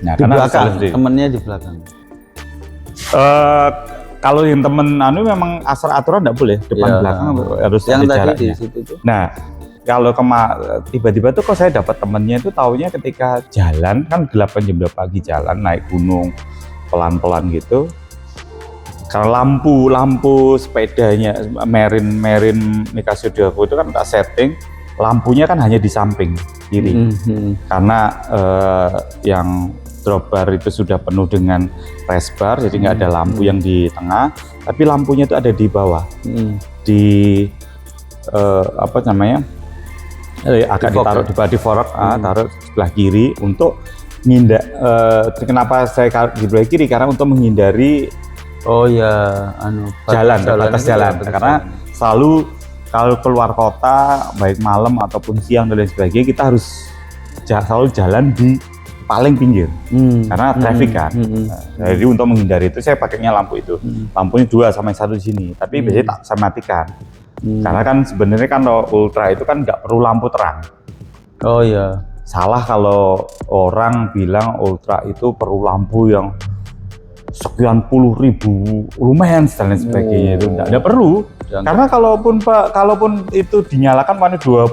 Nah, di belakang, temennya di belakang. Kalau yang temen memang asal aturan nggak boleh depan belakang harus yang ada jaraknya. Di situ tuh. Nah, kalau tiba-tiba tuh kok saya dapat temennya itu taunya ketika jalan kan jam 2 pagi jalan naik gunung pelan-pelan gitu. Karena lampu sepedanya Merin Nikasudako itu kan tak setting, lampunya kan hanya di samping kiri. Karena yang drop bar itu sudah penuh dengan rest bar, jadi nggak ada lampu yang di tengah, tapi lampunya itu ada di bawah, di agak ditaruh di forok, taruh sebelah kiri untuk kenapa saya di sebelah kiri, karena untuk menghindari batas jalan. Karena selalu kalau keluar kota baik malam ataupun siang dan lain sebagainya kita harus selalu jalan di paling pinggir karena traffic kan. Jadi untuk menghindari itu saya pakainya lampu itu. Lampunya 2 sama 1 di sini, tapi biasanya tak saya matikan. Karena kan sebenarnya kan ultra itu kan nggak perlu lampu terang. Oh iya. Salah kalau orang bilang ultra itu perlu lampu yang sekian puluh ribu lumens dan lain sebagainya. Itu nggak perlu. Karena kalaupun itu dinyalakan paling 20.000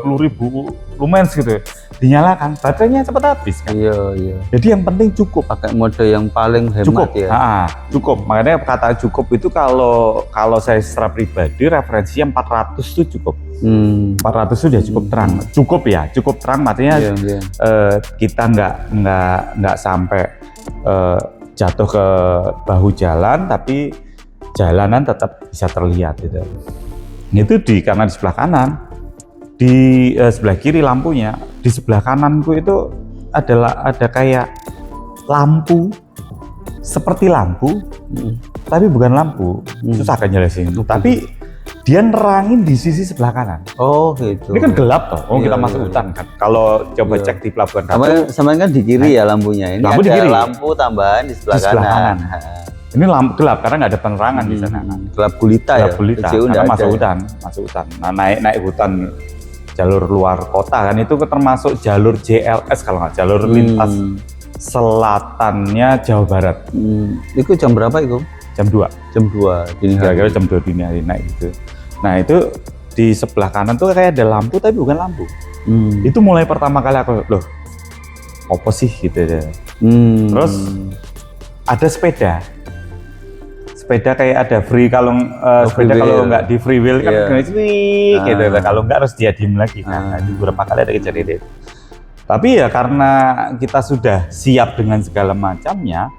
lumens gitu, dinyalakan baterainya cepat habis kan. Iya. Jadi yang penting cukup pakai mode yang paling hemat cukup, ya. Cukup. Makanya kata cukup itu kalau saya secara pribadi referensinya 400 itu cukup. 400 itu sudah cukup terang. Cukup terang artinya kita nggak sampai jatuh ke bahu jalan, tapi jalanan tetap bisa terlihat gitu. Itu karena di sebelah kanan, di sebelah kiri lampunya, di sebelah kananku itu ada kayak lampu, seperti lampu, tapi bukan lampu. Susah kan jelasin. Tapi dia nerangin di sisi sebelah kanan. Oh gitu. Ini kan gelap toh. Kita masuk hutan kan. Kalau coba cek di Pelabuhan Ratu. Sama kan di kiri ya lampunya. Ini lampu ada di kiri. Lampu tambahan di sebelah kanan. Ini lampu gelap karena nggak ada penerangan di sana. Gelap gulita ya. Karena masuk hutan. Nah, naik hutan jalur luar kota kan itu termasuk jalur JLS kalau nggak, jalur lintas selatannya Jawa Barat. Itu jam berapa itu? Jam 2. Kira-kira jam 2 dini hari naik gitu. Nah itu di sebelah kanan tuh kayak ada lampu tapi bukan lampu. Itu mulai pertama kali aku apa sih gitu ya. Terus ada sepeda kayak ada free kalau kalau nggak di free wheel kan gitu. Kalau nggak harus dia diem lagi kan. Nah, beberapa kali ada kejadian itu. Tapi ya karena kita sudah siap dengan segala macamnya,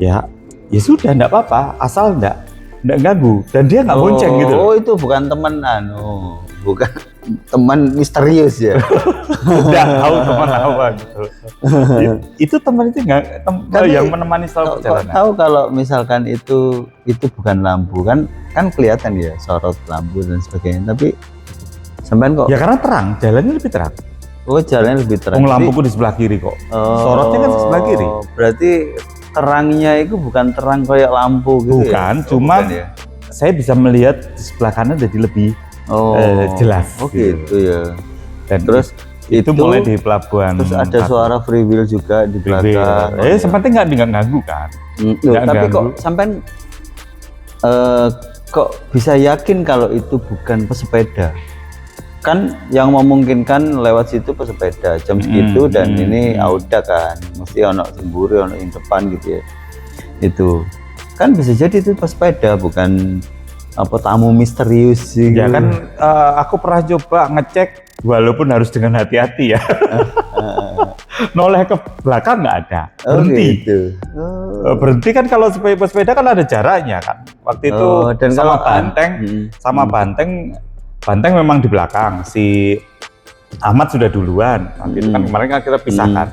ya sudah enggak apa-apa, asal enggak ganggu dan dia nggak bonceng gitu. Oh, itu bukan teman bukan teman misterius ya. Udah tahu teman apa gitu. Itu teman itu yang menemani selalu perjalanan. Tahu kalau misalkan itu bukan lampu kan kelihatan ya sorot lampu dan sebagainya, tapi sampean kok. Ya karena terang, jalannya lebih terang. Oh, jalannya lebih terang. Lampuku di sebelah kiri kok. Sorotnya kan di sebelah kiri. Berarti terangnya itu bukan terang kayak lampu gitu. Bukan, cuman ya? Saya bisa melihat di sebelah kanan jadi lebih jelas. Oh gitu ya. Dan terus itu mulai di pelabuhan. Terus ada suara free wheel juga di belakang. Sepertinya nggak ganggu kan. Tapi kok sampai kok bisa yakin kalau itu bukan pesepeda? Kan yang memungkinkan lewat situ pesepeda jam segitu dan ini Auda kan mesti ono semburi ono yang depan gitu ya. Itu kan bisa jadi itu pesepeda bukan tamu misterius gitu. Ya kan aku pernah coba ngecek walaupun harus dengan hati-hati ya. Noleh ke belakang nggak ada, berhenti. Gitu. Berhenti kan kalau sepeda kan ada jaraknya kan. Waktu itu dan sama banteng, banteng memang di belakang. Si Ahmad sudah duluan. Waktu itu kan kemarin kan kita pisahkan.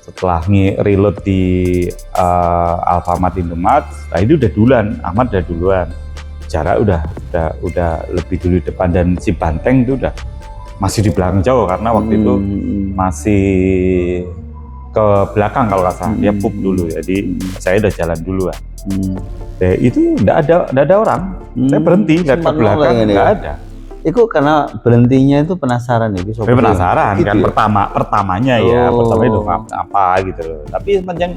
Setelah reload di Alfamart Indomaret, nah itu udah duluan, Ahmad udah duluan. Jarak udah lebih dulu depan, dan si banteng itu udah masih di belakang jauh karena waktu itu masih ke belakang kalau nggak salah, dia pup dulu, jadi saya udah jalan duluan. Itu nggak ada orang, saya berhenti lihat ke belakang nggak ada. Itu karena berhentinya itu penasaran ya? Penasaran gitu kan ya? pertamanya ya, pertama itu apa gitu loh. Tapi sepanjang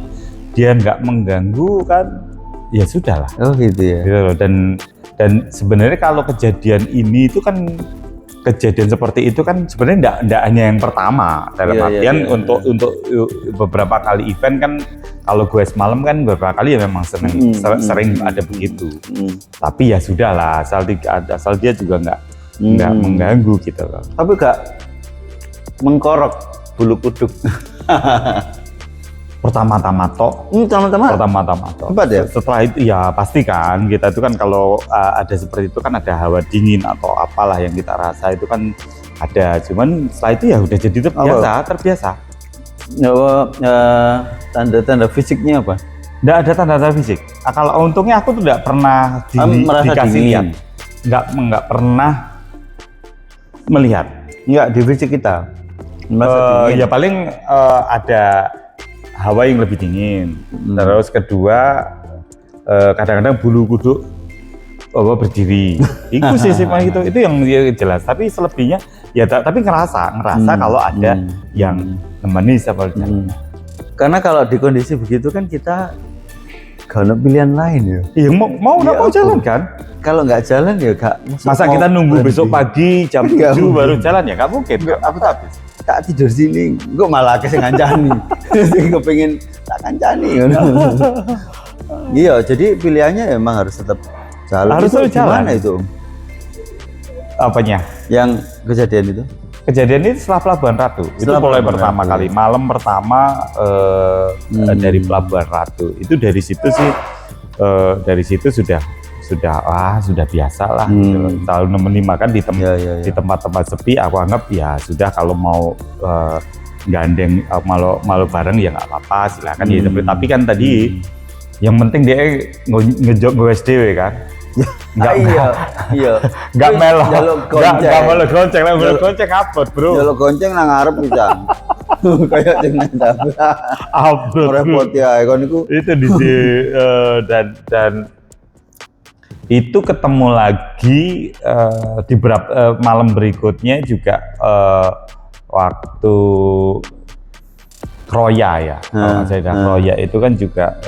dia nggak mengganggu kan, ya sudah lah. Oh gitu ya. Gitu loh. Dan sebenarnya kalau kejadian ini itu kan kejadian seperti itu kan sebenarnya enggak hanya yang pertama, dalam artian untuk beberapa kali event kan, kalau gue semalam kan beberapa kali ya memang sering ada begitu. Tapi ya sudahlah, asal dia juga nggak mengganggu gitu loh. Tapi nggak mengkorok bulu kuduk. Pertama-tama tok. Pertama-tama tok. Ya? Setelah itu ya pasti kan kita itu kan kalau ada seperti itu kan ada hawa dingin atau apalah yang kita rasa itu kan ada. Cuman setelah itu ya udah jadi terbiasa. Tanda-tanda fisiknya apa? Nggak ada tanda-tanda fisik. Kalau untungnya aku tuh nggak pernah dikasih lihat. Nggak pernah melihat. Nggak di fisik kita. Ya paling ada hawa yang lebih dingin. Terus kedua kadang-kadang bulu kuduk berdiri. Itu sih gitu. Itu yang jelas. Tapi selebihnya ya tapi ngerasa kalau ada yang nemeni sama jalan. Karena kalau di kondisi begitu kan kita gak ada pilihan lain ya. Iya mau jalan kan? Kalau nggak jalan ya gak. Masa kita nunggu besok pagi jam 7 baru jalan ya? Gak mungkin. Aku tak tidur sini, gue malah kesing ngancani. Gue pengen tak ngancani. Iya, jadi pilihannya emang harus tetap jalan. Harus tetap jalan. Gimana itu? Apanya? Yang kejadian itu? Kejadian itu setelah Pelabuhan Ratu. Itu mulai pertama kali, malam pertama dari Pelabuhan Ratu. Itu dari situ sih, sudah biasa lah. Selalu nemenin makan di tempat-tempat sepi. Aku anggap ya sudah, kalau mau gandeng malu bareng ya nggak apa-apa, silakan ya. Tapi kan tadi yang penting dia ngejok SDW kan. Nggak melo gonceng abot bro. Jaluk gonceng nang ngarep bisa. Kayak jeneng abot repot ya kon iku. Itu dan itu ketemu lagi di malam berikutnya juga waktu Kroya ya. Kalau saya Kroya itu kan juga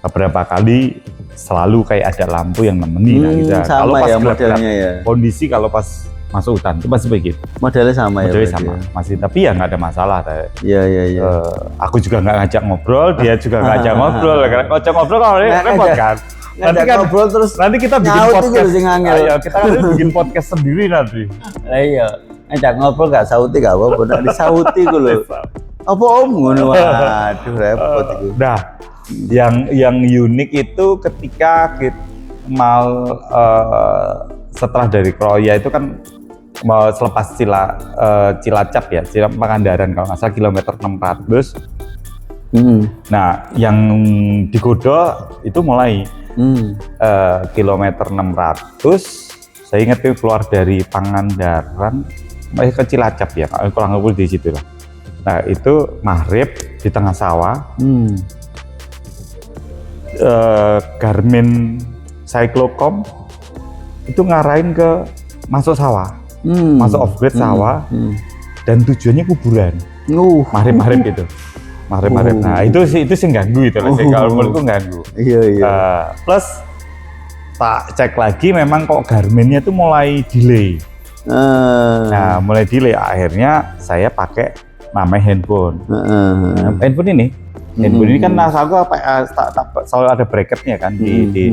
beberapa kali selalu kayak ada lampu yang nemenin gitu. Kalau pas modelnya ya. Kondisi kalau pas masuk hutan itu pasti begitu. Modelnya sama. Masih, tapi ya nggak ada masalah. Iya. Aku juga nggak ngajak ngobrol, dia juga nggak ngajak ngobrol. Ngajak ngobrol kalau repot kan. Nanti kan ngobrol terus nanti kita bikin podcast. Ayo, kita bikin podcast sendiri nanti. Iya. Ngajak ngobrol nggak sauti gak apa-apa, nggak disauti gue loh. Apa ngono? Waduh repot itu. Nah, yang unik itu ketika kita mau setelah dari Kroya itu kan mau selepas Cilacap ya, Pangandaran kalau nggak salah kilometer 600. Nah, yang di Godo itu mulai kilometer 600. Saya ingat itu keluar dari Pangandaran ke Cilacap ya, kurang lebih di situ lah. Nah, itu maghrib di tengah sawah. Garmin Cyclocom itu ngarahin ke masuk sawah, masuk off-grid sawah, dan tujuannya kuburan. Maghrib itu. Maghrib. Nah, itu sih ganggu itu lah. Kalau menurutku ganggu. Iya. Plus tak cek lagi, memang kok Garminnya tuh mulai delay. Nah, mulai delay. Akhirnya saya pakai namanya handphone. Handphone ini kan aku selalu ada bracketnya kan di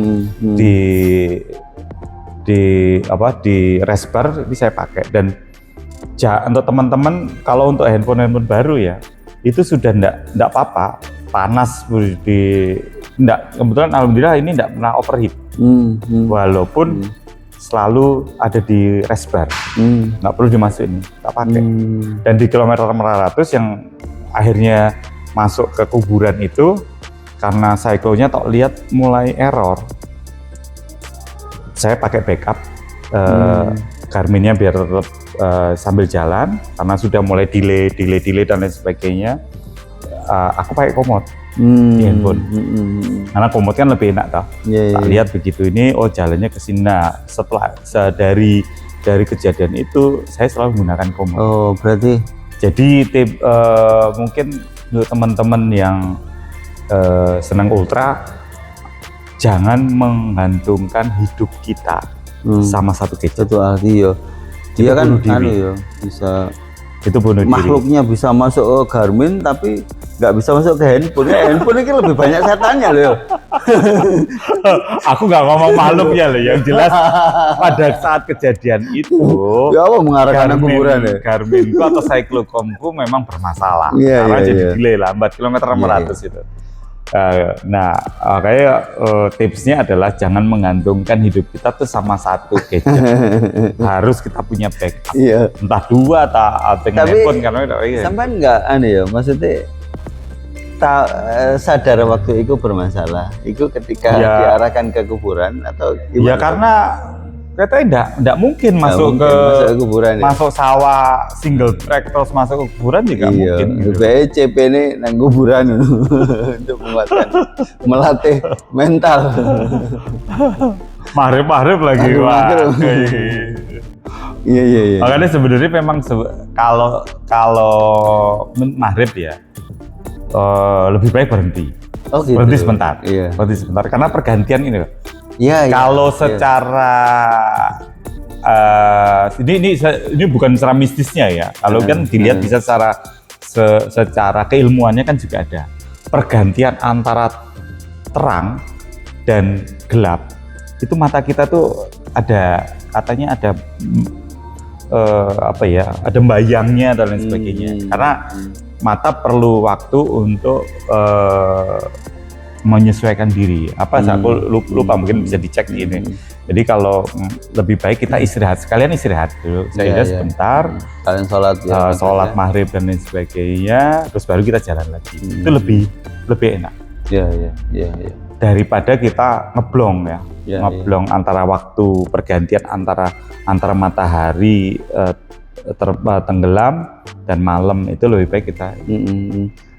respar, ini saya pakai, dan untuk teman-teman kalau untuk handphone baru ya itu sudah enggak apa-apa, panas kebetulan alhamdulillah ini enggak pernah overheat. Walaupun selalu ada di resbar, nggak perlu dimasukin, tak pakai. Dan di kilometer 400 yang akhirnya masuk ke kuburan itu karena cyclo-nya tak lihat mulai error, saya pakai backup Garmin-nya biar tetap sambil jalan karena sudah mulai delay dan lain sebagainya. Aku pakai komod di handphone karena komod kan lebih enak tak lihat begitu ini jalannya ke sini. Nah, setelah dari kejadian itu saya selalu menggunakan komod. Berarti jadi mungkin untuk teman-teman yang senang ultra, jangan menggantungkan hidup kita sama satu gadget. Itu arti yo. Dia kan bisa itu bunuh diri. Makhluknya bisa masuk ke Garmin tapi nggak bisa masuk ke handphone. Handphone ini lebih banyak setannya loh. Aku nggak ngomong makhluk ya loh, yang jelas pada saat kejadian itu ya apa mengarahkan kuburan ya? Garminku atau cyclocomku memang bermasalah karena jadi delay lambat kilometer 400 itu. Nah, kayak tipsnya adalah jangan menggantungkan hidup kita tuh sama satu gadget. Harus kita punya backup. Entah dua atau handphone karena sampai nggak aneh ya, maksudnya sadar waktu itu bermasalah. Itu ketika diarahkan ke kuburan atau gimana? Ya karena katanya enggak mungkin masuk ke kuburan, masuk sawah single track terus masuk ke kuburan juga mungkin. CP ini nang kuburan untuk melatih mental. Mahrib lagi wah. Iya. Makanya sebenarnya memang kalau maghrib ya lebih baik berhenti. Gitu. Berhenti sebentar. Berhenti sebentar karena pergantian ini loh. Kalau secara ini bukan secara mistisnya ya. Kalau kan dilihat bisa secara keilmuannya kan juga ada pergantian antara terang dan gelap. Itu mata kita tuh katanya ada ada bayangnya dan lain sebagainya. Karena mata perlu waktu untuk menyesuaikan diri. Aku lupa mungkin bisa dicek di ini. Jadi kalau lebih baik kita sekalian istirahat dulu. Saya sebentar. Kalian sholat maghrib dan lain sebagainya. Terus baru kita jalan lagi. Itu lebih enak. Iya. Daripada kita ngeblong ngeblong antara waktu pergantian antara matahari tenggelam dan malam, itu lebih baik kita.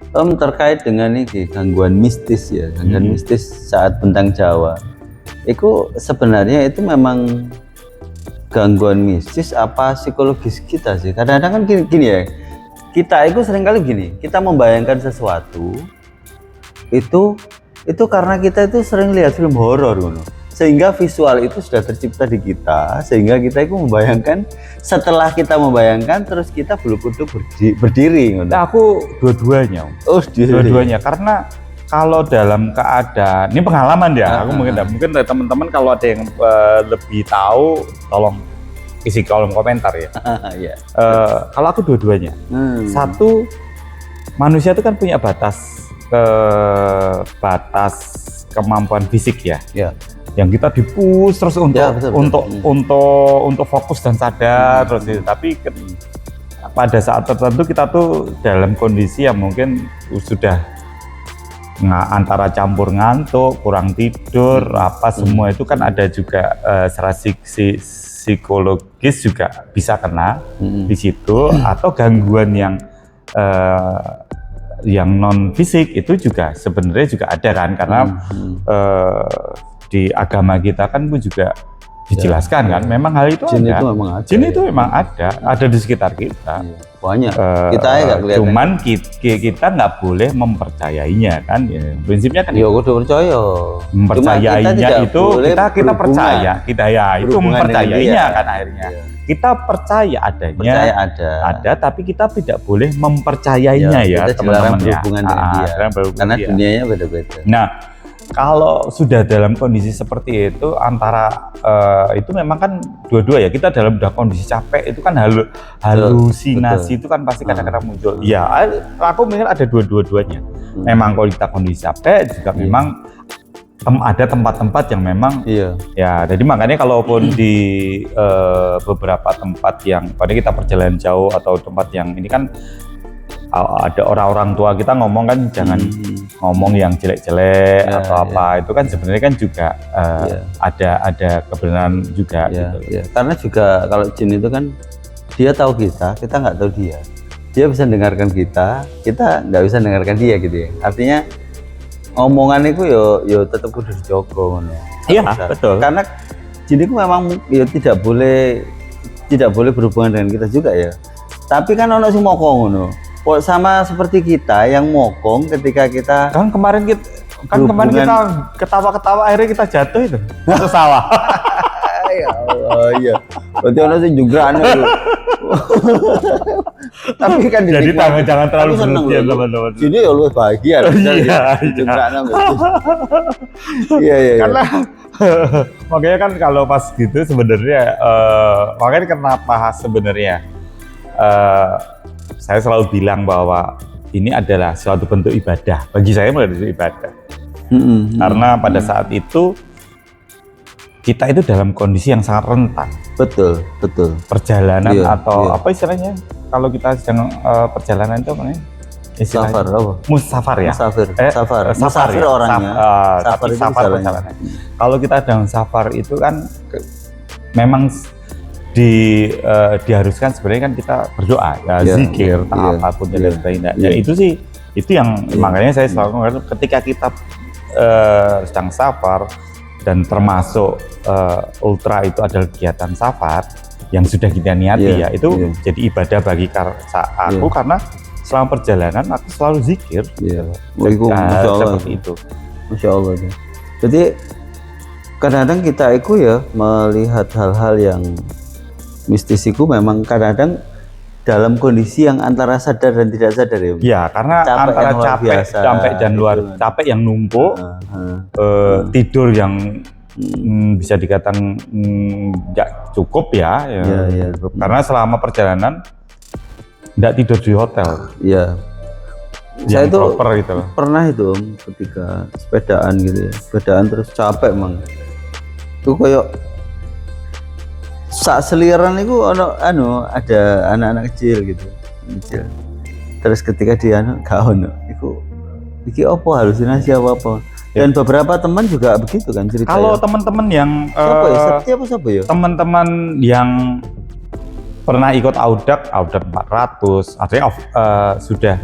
Terkait dengan ini gangguan mistis ya, mistis saat bentang Jawa. Itu sebenarnya itu memang gangguan mistis apa psikologis kita sih? Kadang-kadang kan gini ya, kita itu seringkali gini, kita membayangkan sesuatu itu karena kita itu sering lihat film horor gitu. Sehingga visual itu sudah tercipta di kita, sehingga kita itu membayangkan, setelah kita membayangkan terus kita bulu-kuduk berdiri. Aku dua-duanya. Dua-duanya, karena kalau dalam keadaan ini pengalaman ya, aku mungkin teman-teman kalau ada yang lebih tahu, tolong isi kolom komentar ya. Kalau aku dua-duanya, satu, manusia itu kan punya batas kemampuan fisik ya. Yang kita dipush terus untuk fokus dan sadar terus itu. Tapi pada saat tertentu kita tuh dalam kondisi yang mungkin sudah antara campur ngantuk, kurang tidur, semua itu kan ada juga secara psikologis juga bisa kena di situ, atau gangguan yang non fisik itu juga sebenarnya juga ada kan, karena di agama kita kan juga dijelaskan kan, memang hal itu jin ada. Jin itu memang ada di sekitar kita. Banyak. Kita nggak kelihatan. Cuman kita nggak boleh mempercayainya kan. Ya, prinsipnya kan. Ya udah percaya. Mempercayainya itu kita percaya, itu mempercayainya kan akhirnya. Kita percaya adanya, ada, tapi kita tidak boleh mempercayainya ya teman-teman ya. Karena dunianya beda-beda. Nah, Kalau sudah dalam kondisi seperti itu antara itu memang kan dua-dua ya, kita dalam udah kondisi capek itu kan halusinasi itu kan pasti kadang-kadang muncul. Ya, aku mikir ada dua-duanya. Memang kalau kita kondisi capek juga memang ada tempat-tempat yang memang ya, jadi makanya kalaupun di beberapa tempat yang pada kita perjalanan jauh atau tempat yang ini kan ada orang-orang tua kita ngomong kan jangan ngomong yang jelek-jelek atau apa, itu kan sebenarnya kan juga ada kebenaran juga gitu. Karena juga kalau jin itu kan dia tahu kita nggak tahu dia bisa dengarkan kita nggak bisa dengarkan dia gitu ya, artinya omongan itu yo tetap kudu dijogo ngono. Iya, betul. Karena jin itu memang ya tidak boleh berhubungan dengan kita juga ya. Tapi kan ono sing mokong ngono. Sama seperti kita yang mokong ketika kita kemarin kita ketawa-ketawa akhirnya kita jatuh itu ke sawah. Ya Allah, iya. Berarti ono sing jugran itu. Tapi kan jadi jangan terlalu berlebihan teman-teman. Jadi ya lu bahagia. Iya. Karena makanya kan kalau pas gitu sebenarnya makanya kenapa sebenarnya saya selalu bilang bahwa ini adalah suatu bentuk ibadah. Bagi saya mulai dari ibadah. Karena pada saat itu kita itu dalam kondisi yang sangat rentan. Betul. Perjalanan atau apa istilahnya? Kalau kita sedang perjalanan itu namanya safar apa? Musafir ya. Musafir ya? Orangnya. Safar perjalanan. Kalau kita dalam safar itu kan memang diharuskan sebenarnya kan kita berdoa ya, zikir apapun dan sebagainya. Dan itu sih yang makanya saya selalu mengatakan ketika kita sedang safar dan termasuk ultra itu adalah kegiatan safar yang sudah kita niati ya, itu jadi ibadah bagi aku karena selama perjalanan aku selalu zikir. Seperti itu. Masya Allah. Jadi kadang-kadang kita itu ya melihat hal-hal yang mistisiku memang kadang-kadang dalam kondisi yang antara sadar dan tidak sadar ya. Ya, karena antara capek dan capek yang numpuk, tidur yang bisa dikatakan nggak cukup ya. Karena selama perjalanan nggak tidur di hotel. Iya. Saya itu gitu. Pernah itu ketika sepedaan gitu ya, sepedaan terus capek emang. Itu kayak saat seliran itu ada anak-anak kecil gitu, terus ketika dia gak ono iki apa halusinasi apa dan beberapa teman juga begitu kan cerita. Kalau teman-teman yang siapa ya teman-teman yang pernah ikut Audak 400 artinya sudah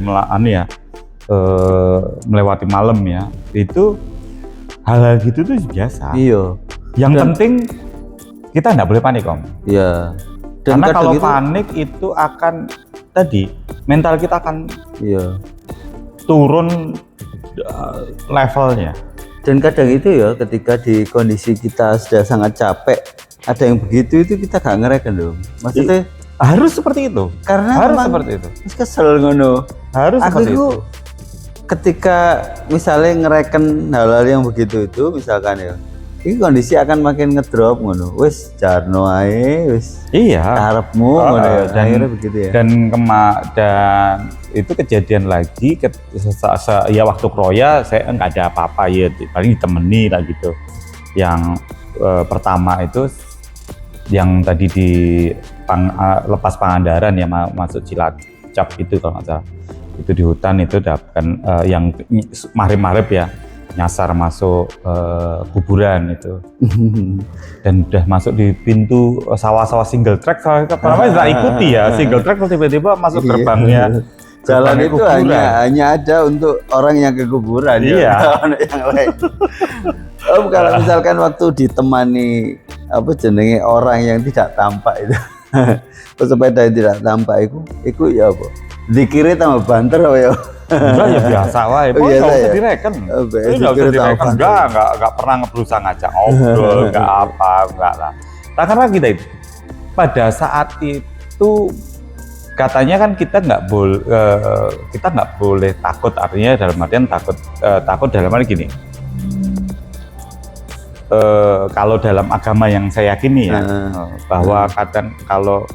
melewati malam ya, itu hal-hal gitu tuh biasa. Iya, yang penting kita nggak boleh panik Om. Iya. Karena kalau panik itu akan mental kita akan turun levelnya. Dan kadang itu ya ketika di kondisi kita sudah sangat capek, ada yang begitu itu kita gak ngereken dong. Maksudnya harus seperti itu. Karena harus seperti itu. Terus kesel ngono. Harus seperti itu. Ketika misalnya ngereken hal-hal yang begitu itu misalkan ya, ini kondisi akan makin ngedrop ngono. Wis jarno ae wis. Iya. Karepmu ngono ya. Akhirnya begitu ya. Dan itu kejadian lagi ya waktu kroya saya enggak ada apa-apa ya, paling ditemani lah gitu. Yang pertama itu yang tadi di lepas Pangandaran ya masuk Cilacap itu kalau nggak salah. Itu di hutan itu dapatkan yang maghrib ya. Nyasar masuk kuburan itu dan udah masuk di pintu sawah-sawah single track, pertama saya ikuti ya single track, terus tiba-tiba masuk gerbangnya. Jalan itu hanya ada untuk orang yang ke kuburan ya, yang lain. Kalau misalkan waktu ditemani jenenge orang yang tidak tampak itu pesepeda yang tidak tampak itu ya apa dikiri tambah banter apa ya. Enggak ya biasa wae. Enggak usah direken. Enggak pernah berusaha ngajak ngobrol, enggak lah. Nah, karena pada saat itu katanya kan kita nggak boleh takut, artinya dalam artian takut dalam arti gini. kalau dalam agama yang saya yakini ya, bahwa kadang kalau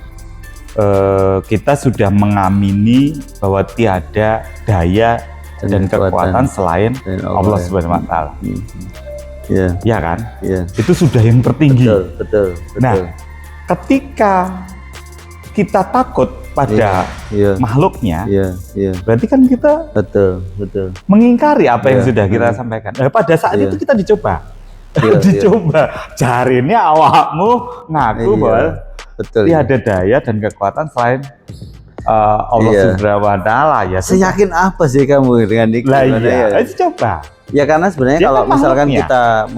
kita sudah mengamini bahwa tiada daya dan kekuatan selain Allah Subhanahu wa Ta'ala. Ya kan? Itu sudah yang tertinggi. Betul. Nah, ketika kita takut pada makhluknya, berarti kan kita betul mengingkari apa yang sudah kita sampaikan. Pada saat itu kita dicoba. Jarinya awakmu ngaku bahwa tiada daya dan kekuatan selain Allah Subhanahu wa Ta'ala. Ya seyakin apa sih kamu dengan itu? Coba. Ya karena sebenarnya kalau misalkan kita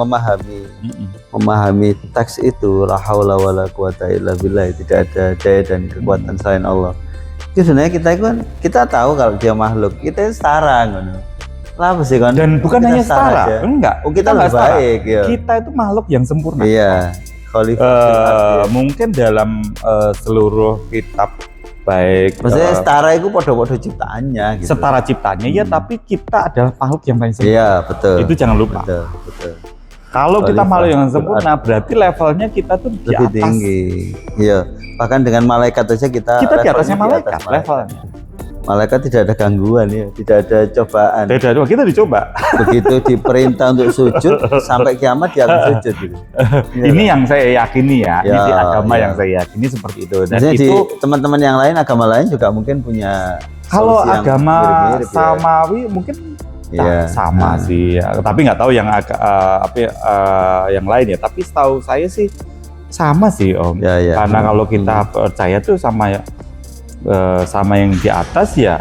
memahami teks itu la haula wala quwata illa billah, tidak ada daya dan kekuatan selain Allah. Itu sebenarnya kita tahu kalau dia makhluk, kita setara ngono. Lah apa sih kan? Dan bukan hanya setara, enggak. Kita lebih baik ya. Kita itu makhluk yang sempurna. Iya. Mungkin dalam seluruh kitab baik maksudnya setara itu podo-podo ciptaannya gitu. Setara ciptaannya ya, tapi kita adalah makhluk yang paling sempurna. Iya, betul. Itu jangan lupa. Betul. Kalau kita makhluk yang sempurna, berarti levelnya kita tuh lebih di atas. Tinggi. Iya, bahkan dengan malaikat aja kita di atasnya malaikat levelnya. Malaikat tidak ada gangguan ya, tidak ada cobaan. Tidak, kita dicoba. Begitu diperintah untuk sujud, sampai kiamat dia akan sujud gitu. Ini yang saya yakini ya, ini di agama yang saya yakini seperti itu. Dan maksudnya itu teman-teman yang lain, agama lain juga mungkin punya. Kalau agama samawi mungkin sama sih, tapi nggak tahu yang yang lain ya. Tapi setahu saya sih sama sih Om. Karena kalau kita percaya tuh sama yang di atas ya,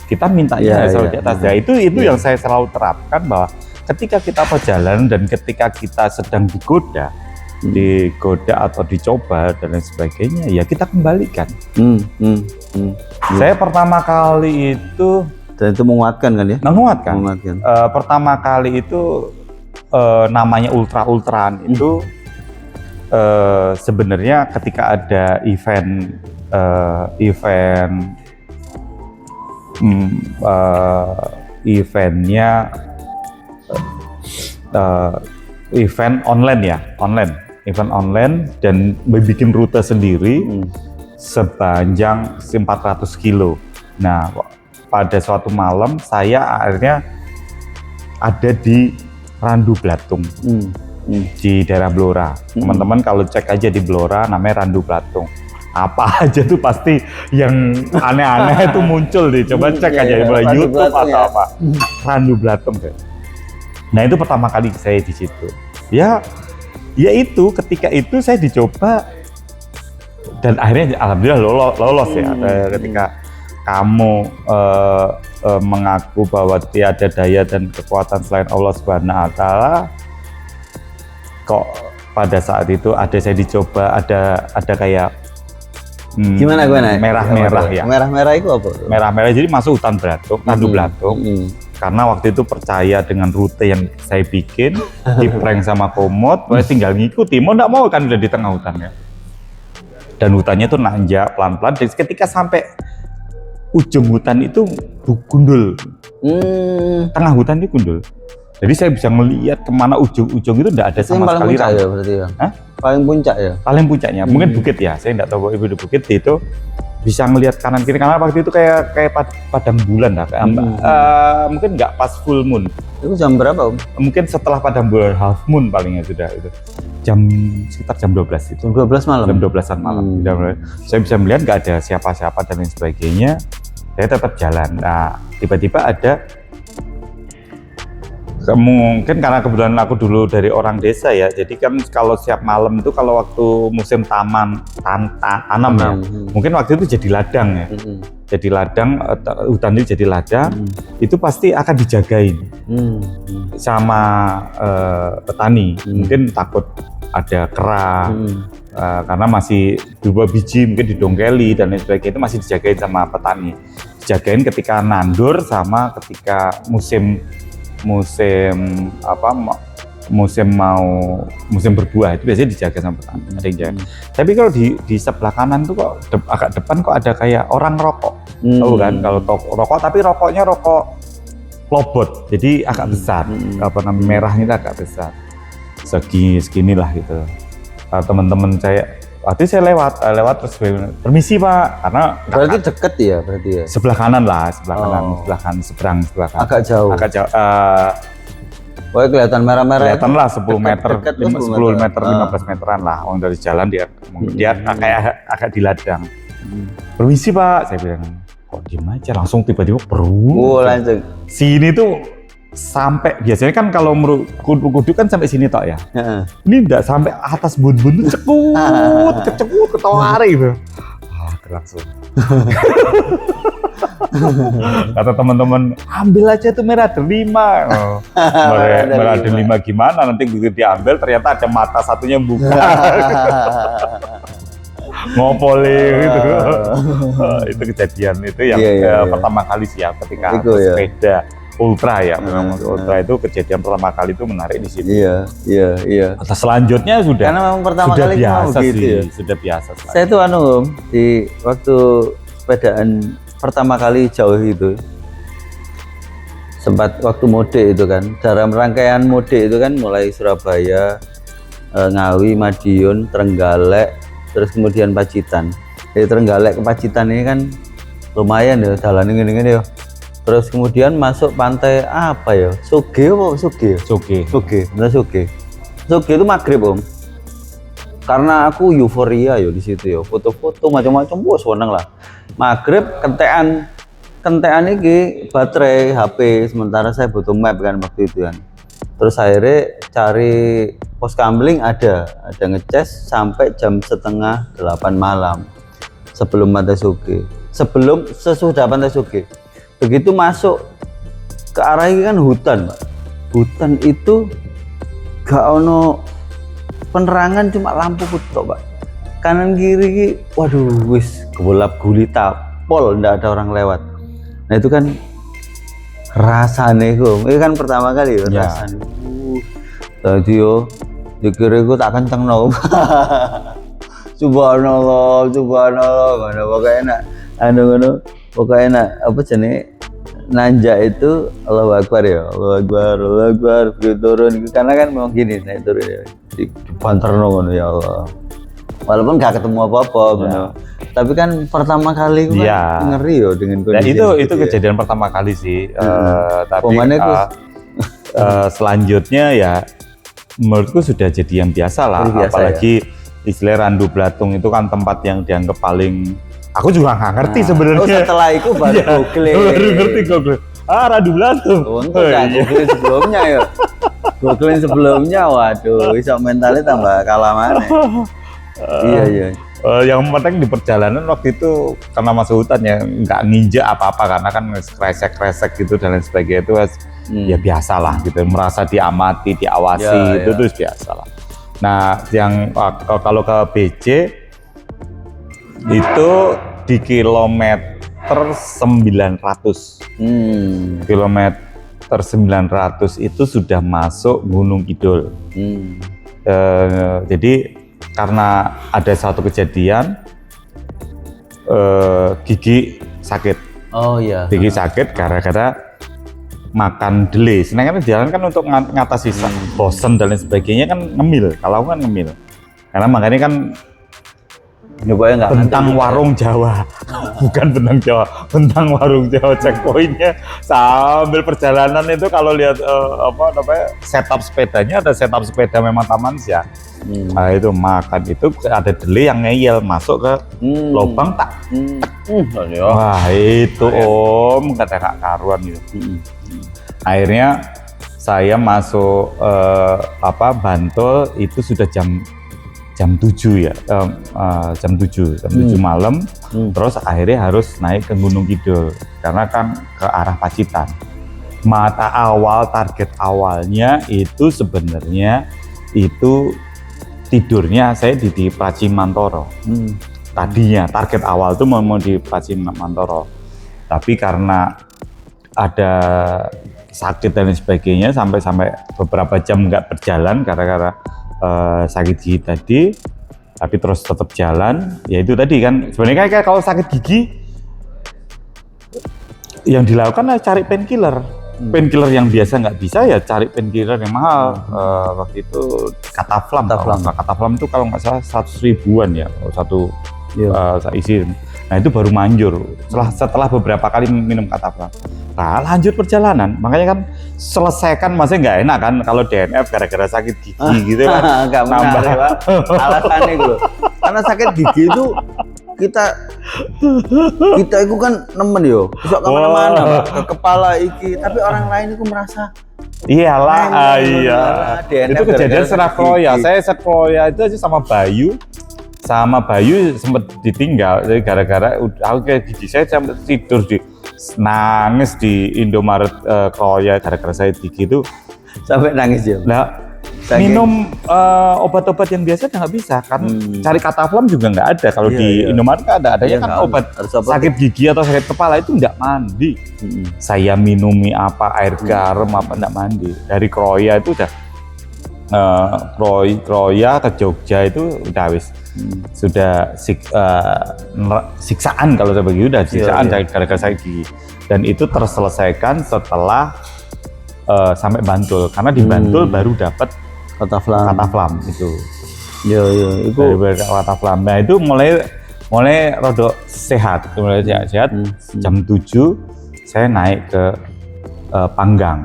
kita minta di atas ya. Itu yang saya selalu terapkan, bahwa ketika kita perjalanan dan ketika kita sedang digoda atau dicoba dan lain sebagainya, ya kita kembalikan. Saya pertama kali itu, dan itu menguatkan kan ya? Menguatkan. Pertama kali itu namanya ultraan itu sebenarnya ketika ada event online dan bikin rute sendiri sepanjang 400 kilo. Nah, pada suatu malam saya akhirnya ada di Randu Blatung di daerah Blora. Teman-teman kalau cek aja di Blora, namanya Randu Blatung. Apa aja tuh pasti yang aneh-aneh itu muncul deh. Coba cek aja di YouTube atau apa. Randu Blatung. Nah, itu pertama kali saya di situ. Ya itu ketika itu saya dicoba dan akhirnya alhamdulillah lolos ya. Ketika kamu mengaku bahwa tiada daya dan kekuatan selain Allah Subhanahu wa Ta'ala, kok pada saat itu saya dicoba ada kayak gimana merah-merah ya. Merah-merah itu apa? Merah-merah jadi masuk hutan Randu Blatung. Karena waktu itu percaya dengan rute yang saya bikin, di-prank sama Komod, tinggal ngikuti. Mau nggak mau kan udah di tengah hutan ya. Dan hutannya tuh nanjak pelan-pelan. Dan ketika sampai ujung hutan itu gundul. Tengah hutan itu gundul. Jadi saya bisa melihat kemana ujung-ujung itu tidak ada sama sekali. Paling puncak ya berarti ya? Paling puncak ya? Paling puncaknya, mungkin bukit ya. Saya nggak tahu ibu di bukit itu bisa ngelihat kanan kiri, karena waktu itu kayak padang bulan lah. Mungkin nggak pas full moon. Itu jam berapa Om? Mungkin setelah padang bulan half moon palingnya sudah itu. Sekitar jam 12 itu. Jam 12 malam? Jam 12-an malam. Saya bisa melihat nggak ada siapa-siapa dan lain sebagainya. Saya tetap jalan. Nah, tiba-tiba ada, mungkin karena kebetulan aku dulu dari orang desa ya, jadi kan kalau siap malam itu kalau waktu musim tanam ya, mungkin waktu itu jadi ladang ya, jadi ladang, hutan itu jadi ladang, itu pasti akan dijagain sama petani, mungkin takut ada kera, karena masih 2 biji mungkin didongkeli dan lain sebagainya, itu masih dijagain sama petani, dijagain ketika nandur sama ketika musim berbuah itu biasanya dijaga sama petani, ada yang jaga. Tapi kalau di sebelah kanan tuh kok agak depan kok ada kayak orang rokok, tahu kan? Kalau rokok, tapi rokoknya rokok lobot, jadi agak besar, merahnya itu agak besar. segini lah gitu. Teman-teman saya lewat terus permisi Pak, karena berarti deket ya berarti ya. Sebelah kanan, sebelah kanan seberang sebelah kanan. Agak jauh. Pokoknya kelihatan merah-merah. Kelihatan lah 10 meter, 10 meter, 15 meteran lah. Orang dari jalan dia kayak agak di ladang. Permisi Pak, saya bilang. Kok diem aja, langsung tiba-tiba langsung. Sini tuh sampai, biasanya kan kalau kudu kan sampai sini tok ya. Ini enggak sampai atas bun-bun tuh kecekut ketawari gitu. Langsung. Kata teman-teman, ambil aja tuh merah delima. Merah delima gimana? Nanti begitu diambil ternyata ada mata satunya buka. Ngopoli gitu. Itu kejadian itu yang pertama kali sih ya ketika sepeda ultra ya. Memang ultra itu kejadian pertama kali itu menarik di sini. Iya. Atas selanjutnya sudah. Karena memang pertama kali biasa gitu sih, ya. sudah biasa. Saya tuh di waktu sepedaan pertama kali jauh itu sempat waktu mudik itu kan, dalam rangkaian mudik itu kan mulai Surabaya, Ngawi, Madiun, Trenggalek, terus kemudian Pacitan. Dari Trenggalek ke Pacitan ini kan lumayan ya, jalan ini ya. Terus kemudian masuk pantai apa ya? Soge itu maghrib Om. Karena aku euforia ya di situ ya, foto-foto macam-macam, bos seneng lah. Maghrib kentekan iki baterai HP, sementara saya butuh map kan waktu itu kan. Terus akhirnya cari pos kamling ada ngecas sampai jam 7:30 malam sebelum Pantai Soge, sesudah Pantai Soge. Begitu masuk ke arah ini kan hutan Pak. Hutan itu gak ono penerangan, cuma lampu putok Pak. Kanan kiri waduh wis gelap gulita pol, ndak ada orang lewat. Nah itu kan rasane itu kan pertama kali ya rasane. Tadi yo dikira gue tak kenceng Subhanallah, mana pokoknya enak apa jenis nanjak itu Allahu Akbar ya, Allahu Akbar begitu turun itu karena kan memang gini naik turun ya di banterno ngono ya Allah. Walaupun gak ketemu apa-apa gitu. Tapi kan pertama kali kan ngeri ya dengan kondisi itu kejadian pertama kali sih. Tapi selanjutnya ya menurutku sudah jadi yang biasa lah. Apalagi istilah Randu Blatung itu kan tempat yang dianggap paling, aku juga nggak ngerti sebenarnya. Setelah itu baru googling. Baru ngerti googling. Randu Blatung. Googling sebelumnya ya. Googling sebelumnya, waduh, bisa mentalnya tambah kalah mana. Iya. Yang penting di perjalanan waktu itu karena masuk hutan ya nggak nginjek apa-apa karena kan kresek-kresek gitu dan lain sebagainya itu ya biasalah gitu, merasa diamati, diawasi itu tuh biasalah. Nah yang kalau ke BC itu di kilometer 900 kilometer 900 itu sudah masuk Gunung Kidul. Jadi karena ada satu kejadian gigi sakit. Gigi sakit gara-gara makan dele. Sedangkan jalan kan untuk ngatasi bosen dan lain sebagainya kan ngemil. Kalau aku kan ngemil. Karena makanya kan bentang warung Jawa, bukan bentang Jawa, bentang warung Jawa checkpointnya sambil perjalanan itu kalau lihat setup sepedanya ada setup sepeda memang taman sih ya. Nah itu makan itu ada dele yang ngeyel masuk ke lubang tak. Wah itu Om kata kak karuan gitu. Akhirnya saya masuk Bantul itu sudah jam 7 ya, jam 7 malam. Terus akhirnya harus naik ke Gunung Kidul karena kan ke arah Pacitan. Target awalnya itu sebenarnya itu tidurnya saya di Pracimantoro. Tadinya target awal tuh mau di Pracimantoro, tapi karena ada sakit dan sebagainya sampai beberapa jam nggak berjalan gara-gara sakit gigi tadi, tapi terus tetap jalan. Ya itu tadi kan sebenarnya kayak kalau sakit gigi yang dilakukan adalah cari painkiller. painkiller yang biasa nggak bisa ya cari painkiller yang mahal. Waktu itu Cataflam itu kalau nggak salah 100 ribuan ya satu isi. Nah itu baru manjur setelah beberapa kali minum Cataflam. Nah lanjut perjalanan, makanya kan selesaikan masih nggak enak kan kalau DNF gara-gara sakit gigi gitu kan. Nggak benar ya Pak, alasannya gitu. Karena sakit gigi itu kita itu kan nemen yo, besok kemana-mana Pak, ke kepala iki, tapi orang lain itu merasa iyalah, itu kejadian serakroya. Saya serakroya itu aja sama Bayu sempet ditinggal jadi gara-gara aku kayak gigi saya sampai tidur nangis di Indomaret Kroya gara-gara saya gigi itu sampai nangis ya. Nah, minum obat-obat yang biasa nggak bisa kan, cari Cataflam juga nggak ada kalau di Indomaret nggak adanya kan obat sakit gigi atau sakit kepala itu nggak mandi. Saya minumi apa air garam apa nggak mandi. Dari Kroya itu udah Kroya ke Jogja itu udah wis sudah siksaan kalau saya bagi udah siksaan gara-gara sakit gigi, dan itu terselesaikan setelah sampai Bantul karena di Bantul baru dapat Cataflam itu. Itu Cataflam. Nah itu mulai rodok sehat, mulai sehat. Jam 7 saya naik ke Panggang,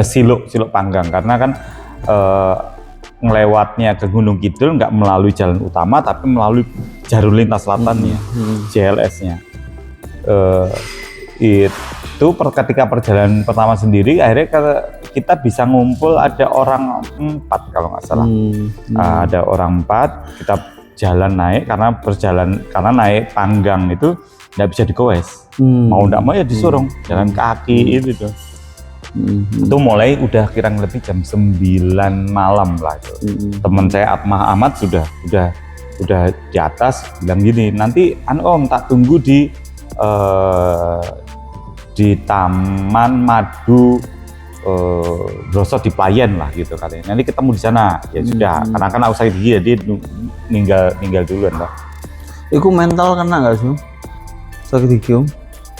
Siluk Panggang karena kan ngelewatnya ke Gunung Kidul nggak melalui jalan utama tapi melalui jalur lintas selatannya, JLS-nya. Itu ketika perjalanan pertama sendiri akhirnya kita bisa ngumpul ada orang 4 kalau nggak salah. Ada orang 4, kita jalan naik karena naik Panggang itu nggak bisa digoes. Mau nggak mau ya disuruh jalan kaki itu tuh. Itu mulai udah kira lebih jam 9 malam lah itu. Teman saya Ahmad sudah di atas bilang gini, nanti Om tak tunggu di Taman Madu Brosot di Playen lah gitu katanya. Nanti ketemu di sana. Ya sudah, karena kan aku sakit gigi ya dia ninggal duluan lah. Itu mental kena nggak sih sakit gigi Om?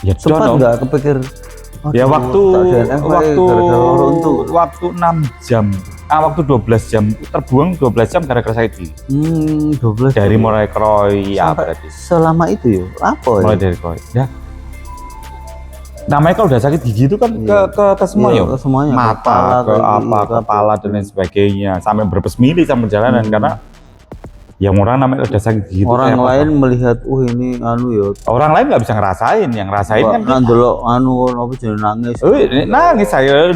Ya sempat nggak kepikir? Ya waktu 6 jam, waktu 12 jam terbuang 12 jam gara-gara sakit gigi. 12 dari mulai Kroya berarti. Selama itu ya? Apa ya? Mulai dari Kroya. Ya. Namanya kalau udah sakit gigi itu kan ke semua ya. Semuanya. Mata, kepala dan lain sebagainya. Sampai berapa mili sama perjalanan karena yang orang namanya udah sakit gigi. Orang lain melihat, ini ya. Orang lain nggak bisa ngerasain, yang ngerasain kan ndelok apa jadi nangis. Nangis saya,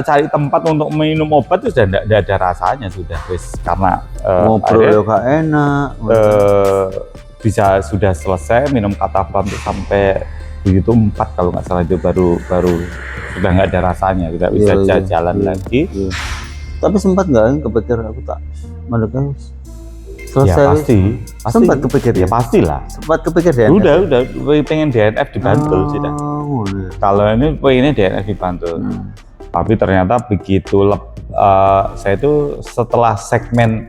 cari tempat untuk minum obat itu sudah tidak ada rasanya sudah, wis karena ngobrol ya gak enak. Bisa sudah selesai minum Cataflam sampai begitu 4 kalau nggak salah itu baru sudah nggak ada rasanya, tidak bisa jalan lagi. Tapi sempat nggak kepikir aku tak mendekati selesai? Ya pasti. Sempat kepikir ya pastilah. Sempat kepikir DNF. Udah pengen DNF di Bantul sudah. Kalau ini pengennya DNF di Bantul. Tapi ternyata begitu saya itu setelah segmen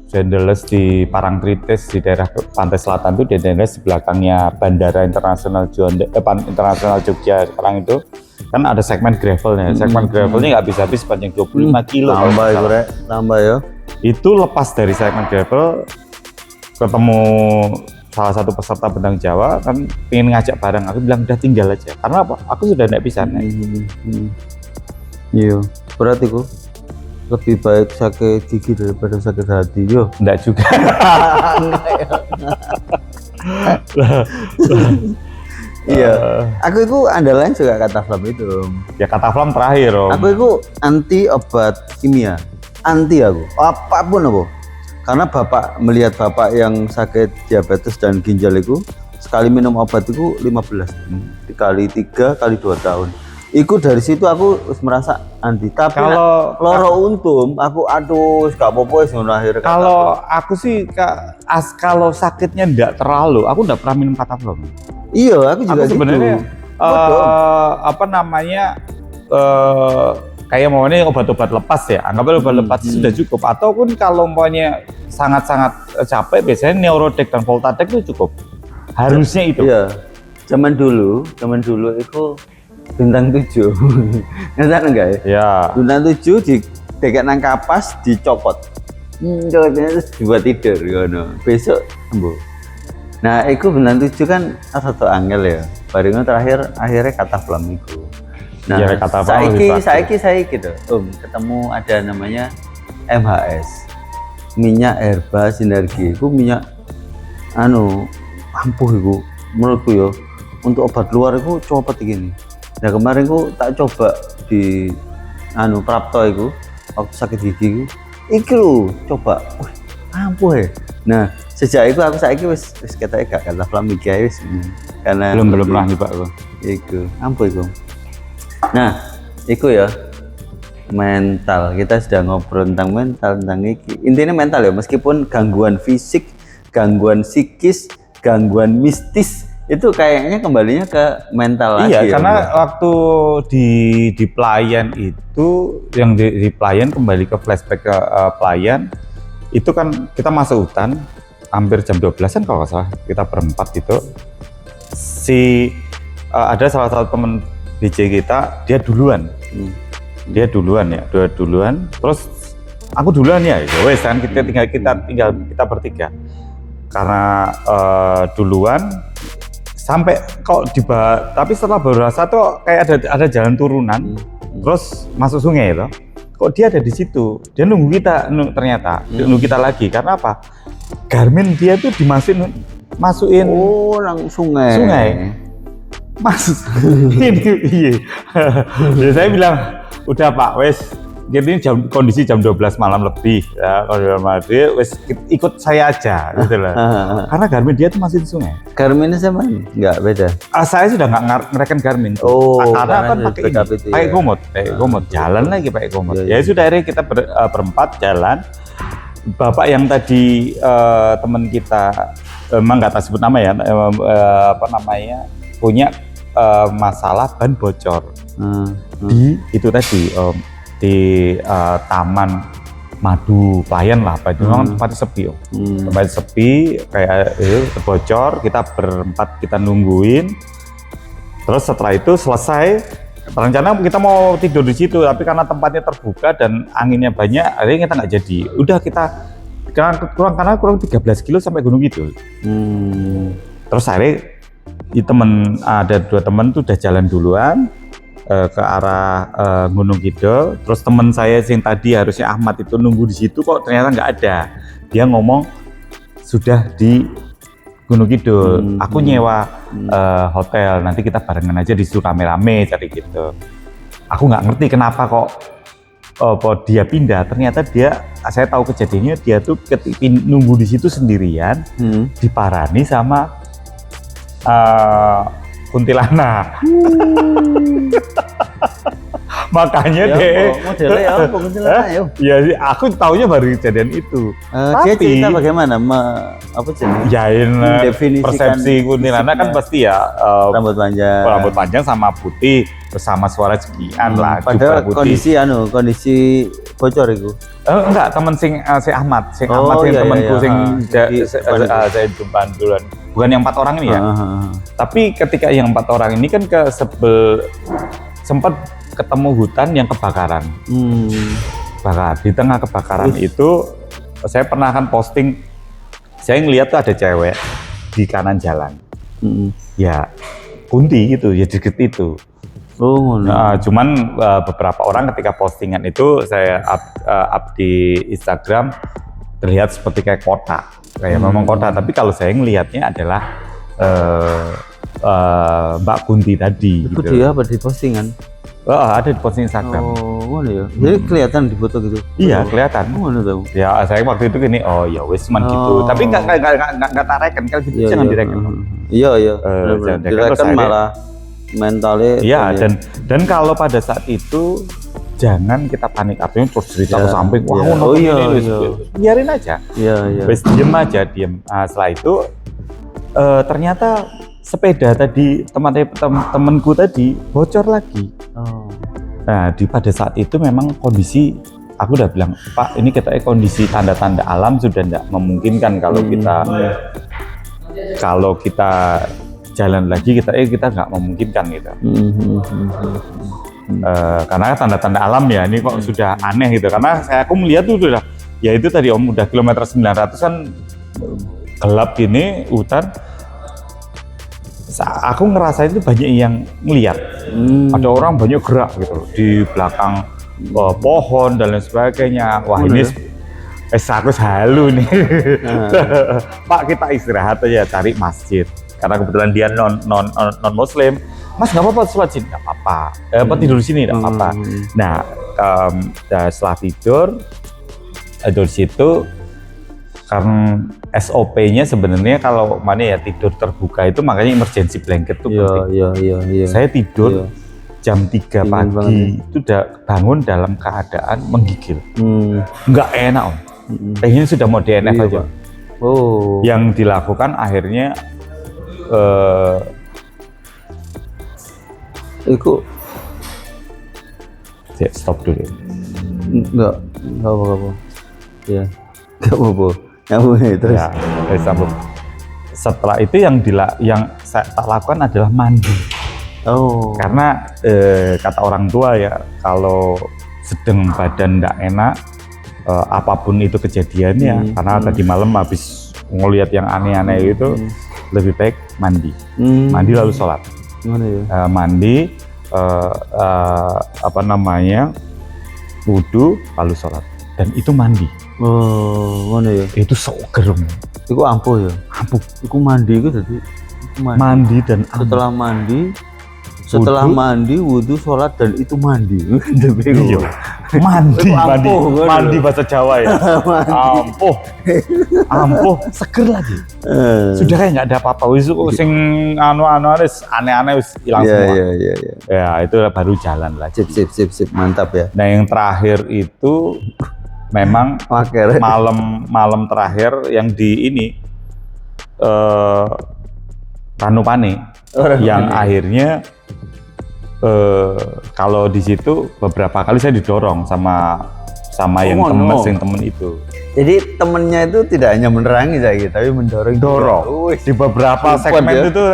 Dendels di Parangtritis di daerah pantai selatan itu, Dendels di belakangnya Bandara Internasional Jogja sekarang itu kan ada segmen gravelnya. Segmen gravelnya nggak bisa habis sepanjang 25 kilo. Tambah ya. Itu lepas dari segmen gravel ketemu salah satu peserta Bentang Jawa kan pengen ngajak bareng, aku bilang udah tinggal aja karena apa? Aku sudah nggak bisa naik. Iya, berarti kok lebih baik sakit gigi daripada sakit hati yo. Enggak juga. Iya, aku itu andalan juga Cataflam itu. Ya Cataflam terakhir Om. Aku itu anti obat kimia, anti aku apapun apa. Karena melihat bapak yang sakit diabetes dan ginjal itu sekali minum obat itu 15 kali 3 kali 2 tahun. Iku dari situ aku merasa anti. Tapi kalau loro untung aku gak apa-apa ngono akhirnya. Kalau aku sih kalau sakitnya enggak terlalu, aku enggak pernah minum Cataflam. Iya, aku juga sebenarnya kayak mau ini obat-obat lepas ya, anggapnya obat lepas sudah cukup. Ataupun kalau umpamanya sangat-sangat capek, biasanya Neurodek dan Voltadek itu cukup. Harusnya itu. Iya. Zaman dulu itu bintang 7. Ngerti enggak ya? Ya. Bintang 7 di dekat nang kapas dicopot. Copotnya terus dibuat tidur ngono. Besok sembuh. Nah, iku bintang 7 kan satu angel ya. Barengan terakhir akhirnya kata flamigo. Nah, ya, kata saiki gitu. Ketemu ada namanya MHS. Minyak herba sinergi. Iku minyak ampuh iku menurutku ya. Untuk obat luar iku copot gini. Nah, kemarin ku tak coba di Prapto iku waktu sakit gigi iku. Iki lho coba. Wih, ampuh ya. Nah, sejak itu aku saiki wis ketoke gak kata flamiga wis. Karena belum pernah nyoba aku. Iku, ampuh iku. Nah, iku ya mental. Kita sudah ngobrol tentang mental, tentang iki. Intinya mental ya, meskipun gangguan fisik, gangguan psikis, gangguan mistis itu kayaknya kembalinya ke mental lagi. Iya, karena waktu di pelayan itu yang di pelayan kembali ke flashback ke pelayan itu kan kita masuk hutan hampir jam 12-an kalau nggak salah, kita berempat itu ada salah satu teman DJ kita, dia duluan terus aku duluan ya wes kan kita bertiga karena duluan sampai kok tapi setelah berasa tuh kayak ada jalan turunan terus masuk sungai itu kok dia ada di situ, dia nunggu kita ternyata nunggu kita lagi karena apa? Garmin dia tuh masukin langsung sungai. Mas, ini iya. Ya, saya bilang udah Pak, wes ini kondisi jam 12 malam lebih ya, dia wes ikut saya aja gitu loh. Karena Garmin dia tuh masih di sungai. Garminnya sama nggak beda? Saya sudah nggak ngereken Garmin. Karena kan pakai komod, jalan lagi pakai komod. Ya sudah akhirnya kita berempat jalan. Bapak yang tadi teman kita memang nggak tak sebut nama ya, punya masalah ban bocor di itu tadi di Taman Madu Pelayan lah, memang tempatnya sepi, tempatnya sepi kayak bocor. Kita berempat kita nungguin, terus setelah itu selesai. Rencana kita mau tidur di situ, tapi karena tempatnya terbuka dan anginnya banyak, akhirnya kita nggak jadi. Udah karena kurang 13 kilo sampai Gunung Kidul. Terus akhirnya ada 2 teman tuh udah jalan duluan ke arah Gunung Kidul. Terus teman saya yang tadi harusnya Ahmad itu nunggu di situ kok ternyata nggak ada. Dia ngomong sudah di Gunung Kidul, aku nyewa hotel, nanti kita barengan aja di situ rame-rame cari gitu. Aku nggak ngerti kenapa kok dia pindah. Ternyata saya tahu kejadiannya dia tuh nunggu di situ sendirian, diparani sama kuntilanak. Makanya ya aku taunya baru kejadian itu. Dia cerita bagaimana persepsi kuntilanak kan pasti ya rambut panjang sama putih bersama suara sekian lah. Padahal kondisi bocor itu. Enggak, temen si Ahmad, temanku saya jumpa duluan. Bukan yang 4 orang ini ya. Tapi ketika yang 4 orang ini kan sempat ketemu hutan yang kebakaran. Di tengah kebakaran itu saya pernah kan posting, saya ngeliat tuh ada cewek di kanan jalan. Ya kunti gitu, ya deket itu. Cuman beberapa orang ketika postingan itu saya up di Instagram terlihat seperti kayak kotak, kayak memang kotak. Tapi kalau saya ngelihatnya adalah Mbak Kunti tadi. Itu gitu. dia apa di postingan? Ada di posting Instagram. Mana ya? Jadi kelihatan di foto gitu. Iya, kelihatan. Mana tahu? Ya, saya waktu itu gini, ya wes cuman gitu. Tapi nggak tareken kalau gitu, jangan direken. Iya. Direken malah mentalnya. Iya, dan kalau pada saat itu jangan kita panik, artinya terus cerita ke samping. Biarin aja. Iya. Wes diem aja. Setelah itu ternyata sepeda tadi temanku tadi bocor lagi. Nah, pada saat itu memang kondisi, aku udah bilang, Pak, ini kondisi tanda-tanda alam sudah tidak memungkinkan kalau kita jalan lagi kita nggak memungkinkan gitu. Karena tanda-tanda alam ya ini kok sudah aneh gitu. Karena aku melihat tuh udah, ya itu tadi Om, udah kilometer 900-an gelap gini hutan. Aku ngerasa itu banyak yang ngeliat. Ada orang banyak gerak gitu di belakang pohon dan lain sebagainya. Wah ini aku halu nih. Pak, kita istirahat aja, cari masjid. Karena kebetulan dia non Muslim. Mas nggak apa-apa sholat sini, nggak apa-apa. Tidur di sini nggak apa-apa. Nah, setelah tidur di situ, karena SOP-nya sebenarnya kalau mana ya tidur terbuka itu, makanya emergency blanket tuh penting. Iya. Saya tidur jam 3 pagi itu udah bangun dalam keadaan menggigil. Nggak enak Om. Ini sudah mau DNF aja. Yang dilakukan akhirnya stop dulu. Enggak apa-apa. Ya, enggak apa-apa. Terus. Ya, setelah itu yang saya tak lakukan adalah mandi. Karena kata orang tua ya, kalau sedang badan enggak enak, apapun itu kejadiannya, karena tadi malam habis ngelihat yang aneh-aneh itu, lebih baik mandi. Mandi lalu sholat. Mandi, wudu lalu sholat, dan itu mandi. Mana ya? Itu seger. Itu ampuh ya? Ampuh. Itu mandi itu jadi mandi dan setelah mandi, wudu, sholat, dan itu mandi. Iya. Mandi bahasa Jawa ya. Ampuh, seger lagi. Sudah kayak nggak ada apa-apa. Wis sing aneh-aneh wis hilang semua. Iya. Ya, itu baru jalan lagi. Sip, mantap ya. Nah, yang terakhir itu memang malam terakhir yang di ini Ranupane. Yang akhirnya kalau di situ beberapa kali saya didorong sama yang temen itu. Jadi temennya itu tidak hanya menerangi saya, tapi mendorong. Di beberapa segmen itu,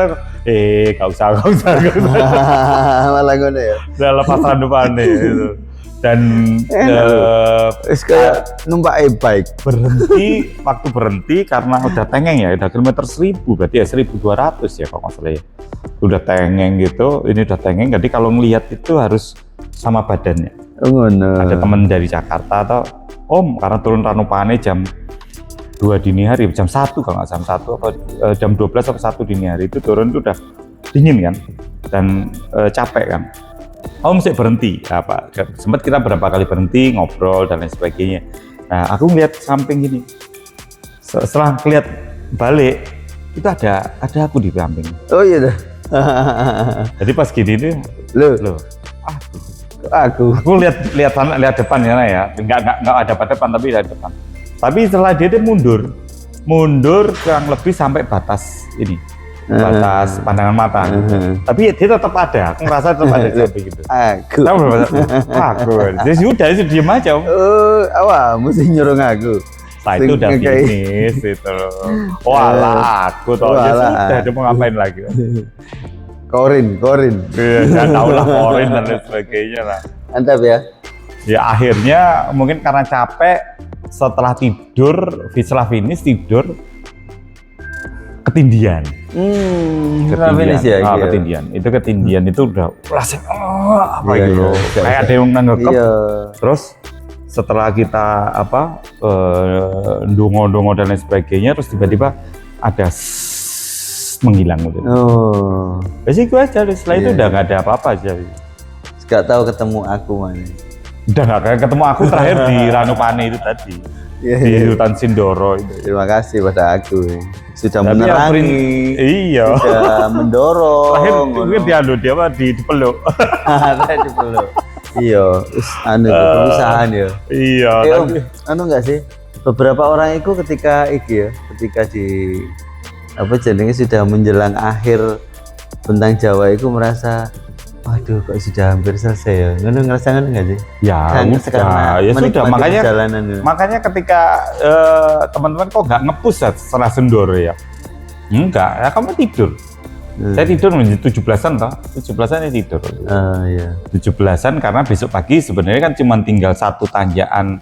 gak usah. Malah ngono ya. Udah lepas Ranupane itu. Dan kayak numpak e-bike. Waktu berhenti karena udah tengeng ya, udah kilometer 1000 berarti ya 1200 ya kalau nggak salah ya. Udah tengeng gitu, ini udah tengeng, jadi kalau ngelihat itu harus sama badannya. Ada temen dari Jakarta atau Om, karena turun Ranupane jam 2 dini hari, jam 1 kalau nggak jam 1 apa jam 12 atau 1 dini hari itu turun itu udah dingin kan dan capek kan. Om mesti berhenti, sempat kita berapa kali berhenti ngobrol dan lain sebagainya. Nah, aku ngeliat samping gini, setelah ngeliat balik itu ada aku di samping. Oh iya dah. Jadi pas gini nih, aku lihat depan ya, nggak ada pada depan tapi ada depan. Tapi setelah dia mundur kurang lebih sampai batas ini. Batas pandangan mata, tapi dia tetap ada. Aku ngerasa tetap ada begitu. Aku, jadi sudah diem aja. Mesti nyuruh aku. Setelah itu udah finish itu. Aku tau sudah, dia mau ngapain lagi? Korin. Ya tahu lah korin dan lain sebagainya lah. Mantap ya. Ya akhirnya mungkin karena capek setelah setelah finish tidur. Ketindian. Ketindian. Itu ketindian itu udah rasanya gitu. Kayak ada yang nanggep. Terus setelah kita ndongo dan lain sebagainya, terus tiba-tiba ada menghilang gitu. Basic gue aja. Setelah itu udah nggak ada apa-apa aja. Gak tahu ketemu aku mana. Udah nggak ketemu aku terakhir di Ranupane itu tadi. Di hutan Sindoro itu. Terima kasih pada aku sudah menerangi, sudah mendorong. Terakhir dia dipeluk. Dipeluk. Iya, perusahaan ya. Iya. Enggak sih? Beberapa orang itu ketika di sudah menjelang akhir Bentang Jawa itu merasa waduh kok sudah hampir selesai ya, ngerasa nggak sih? Ya sudah, makanya ketika teman-teman kok nggak nge-push setelah Sindoro ya? Enggak, ya kamu tidur. Saya tidur menjadi 17-an toh, 17-an tidur. Iya. 17-an karena besok pagi sebenarnya kan cuma tinggal satu tanjakan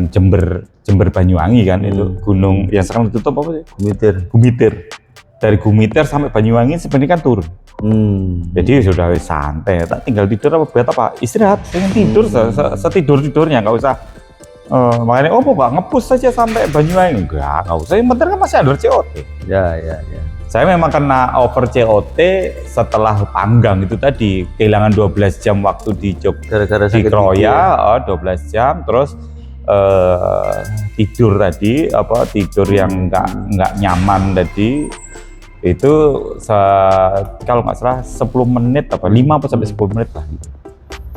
Jember Banyuwangi kan, itu gunung yang sekarang ditutup apa sih? Gumitir. Dari Gumitir sampai Banyuwangi sebenarnya kan turun. Jadi sudah santai, tak tinggal tidur apa istirahat, pengen tidur setidur-tidurnya, nggak usah makanya nggak ngepus saja sampai Banyuwangi, nggak usah, yang penting kan masih under COT. Ya. Saya memang kena over COT setelah panggang itu tadi, kehilangan 12 jam waktu di gara-gara di Kroya, 12 jam, terus tidur tadi, tidur yang nggak nyaman tadi, itu kalau nggak salah 10 menit 5 sampai 10 menit lah.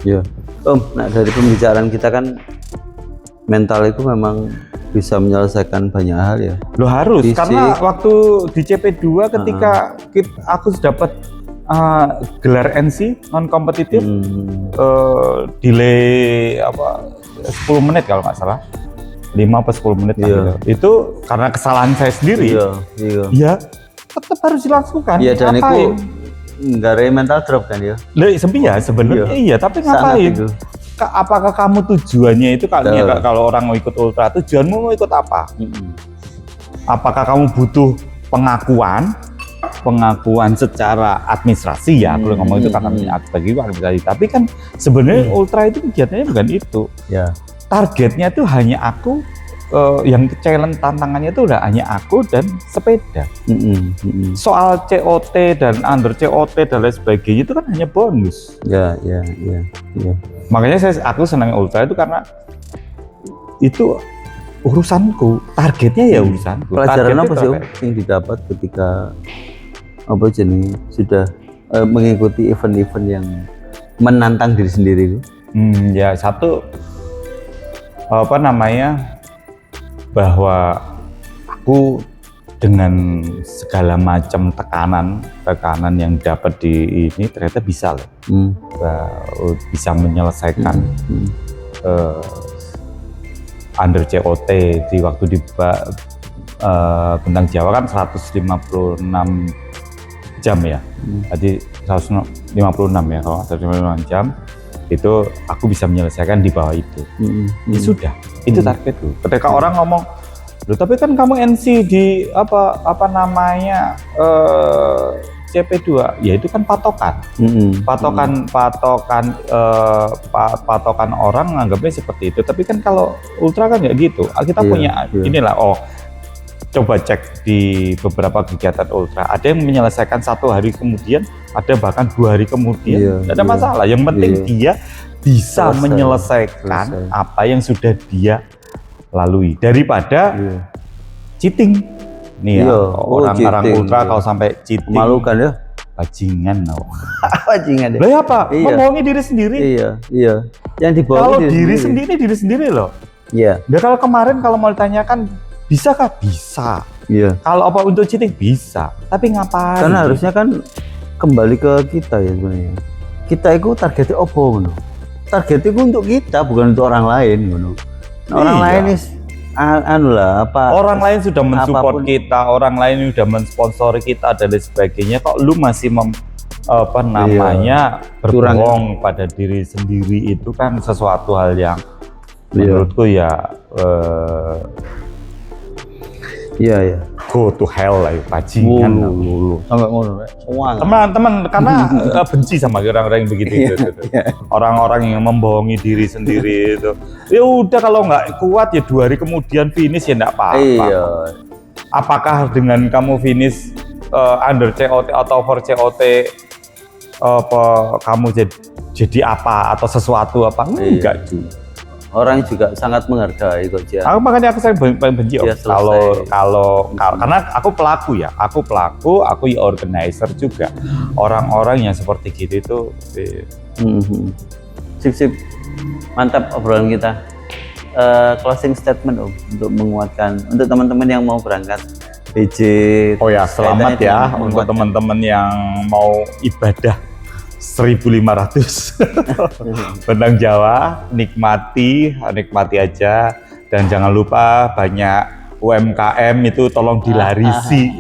Iya. Nah dari pembicaraan kita kan mental itu memang bisa menyelesaikan banyak hal ya. Lo harus, karena waktu di CP2 ketika aku dapat gelar NC non kompetitif, delay 10 menit kalau nggak salah, 5 atau 10 menit lah gitu. Itu karena kesalahan saya sendiri. Iya. Tetap harus dilakukan. Iya, dan itu nggak ada mental drop kan ya? Sebenarnya iya, tapi ngapain? Apakah kamu tujuannya itu kalau orang mau ikut ultra, tujuanmu mau ikut apa? Apakah kamu butuh pengakuan secara administrasi ya? Kalau ngomong itu karena bagi administrasi, tapi kan sebenarnya ultra itu kegiatannya bukan itu. Ya. Targetnya itu hanya aku, yang challenge tantangannya itu udah hanya aku dan sepeda. Soal COT dan under COT dan lain sebagainya itu kan hanya bonus. Ya. Makanya aku senang ultra itu karena itu urusanku, targetnya ya urusanku. Pelajaran apa sih yang didapat ketika sudah mengikuti event-event yang menantang diri sendiri itu? Ya satu, bahwa aku dengan segala macam tekanan yang dapat di ini ternyata bisa loh, bisa menyelesaikan under COT di waktu di Bentang Jawa kan 156 jam ya, jadi 156 ya, kalau 156 jam itu aku bisa menyelesaikan di bawah itu. Ya sudah, itu targetku. Ketika orang ngomong, loh tapi kan kamu NC di CP2, ya itu kan patokan. Patokan orang nganggapnya seperti itu. Tapi kan kalau ultra kan nggak gitu. Kita punya inilah, coba cek di beberapa kegiatan ultra, ada yang menyelesaikan 1 hari kemudian, ada bahkan 2 hari kemudian, tidak ada masalah. Yang penting dia bisa menyelesaikan apa yang sudah dia lalui, daripada cheating. Nih orang-orang ultra kalau sampai cheating, malukan ya, bajingan. Bajingan deh. Lah apa? Membohongi diri sendiri. Iya. Yang dibohongi kalau diri sendiri loh. Iya. Ya kalau kemarin kalau mau ditanyakan, bisakah? Bisa. Iya. Kalau apa untuk cheating? Bisa. Tapi ngapain? Karena harusnya kan kembali ke kita ya sebenarnya. Kita itu targetnya apa ngono? Targetnya itu untuk kita, bukan untuk orang lain ngono. Orang lain orang lain sudah mensupport kita, orang lain sudah mensponsori kita dan lain sebagainya. Kok lu masih berbohong pada diri sendiri, itu kan sesuatu hal yang menurutku Iya. Go to hell lah, bajingan. Sampai ngono. Teman-teman, karena benci sama orang-orang yang begitu. Orang-orang yang membohongi diri sendiri itu. Ya udah, kalau nggak kuat ya 2 hari kemudian finish ya nggak apa-apa. Iya. Apakah dengan kamu finish under COT atau over COT kamu jadi apa atau sesuatu apa? Enggak juga. Orang juga sangat menghargai kok dia. Makanya aku paling benci kalau karena aku pelaku, aku organizer juga. Orang-orang yang seperti gitu itu. Sip. Mantap obrolan kita. Closing statement untuk menguatkan untuk teman-teman yang mau berangkat PJ. Oh ya, selamat ya untuk teman-teman yang mau ibadah 1.500 Bentang Jawa, nikmati aja, dan jangan lupa banyak UMKM itu tolong dilarisi.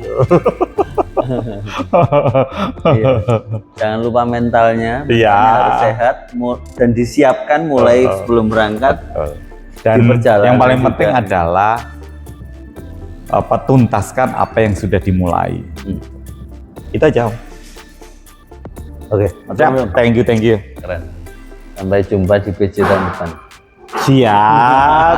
Iya. Jangan lupa mentalnya Iya. harus sehat dan disiapkan mulai sebelum berangkat. Dan yang paling juga. penting adalah tuntaskan apa yang sudah dimulai. Itu aja. Oke, Thank you. keren. Sampai jumpa di PJ tahun depan. Siap.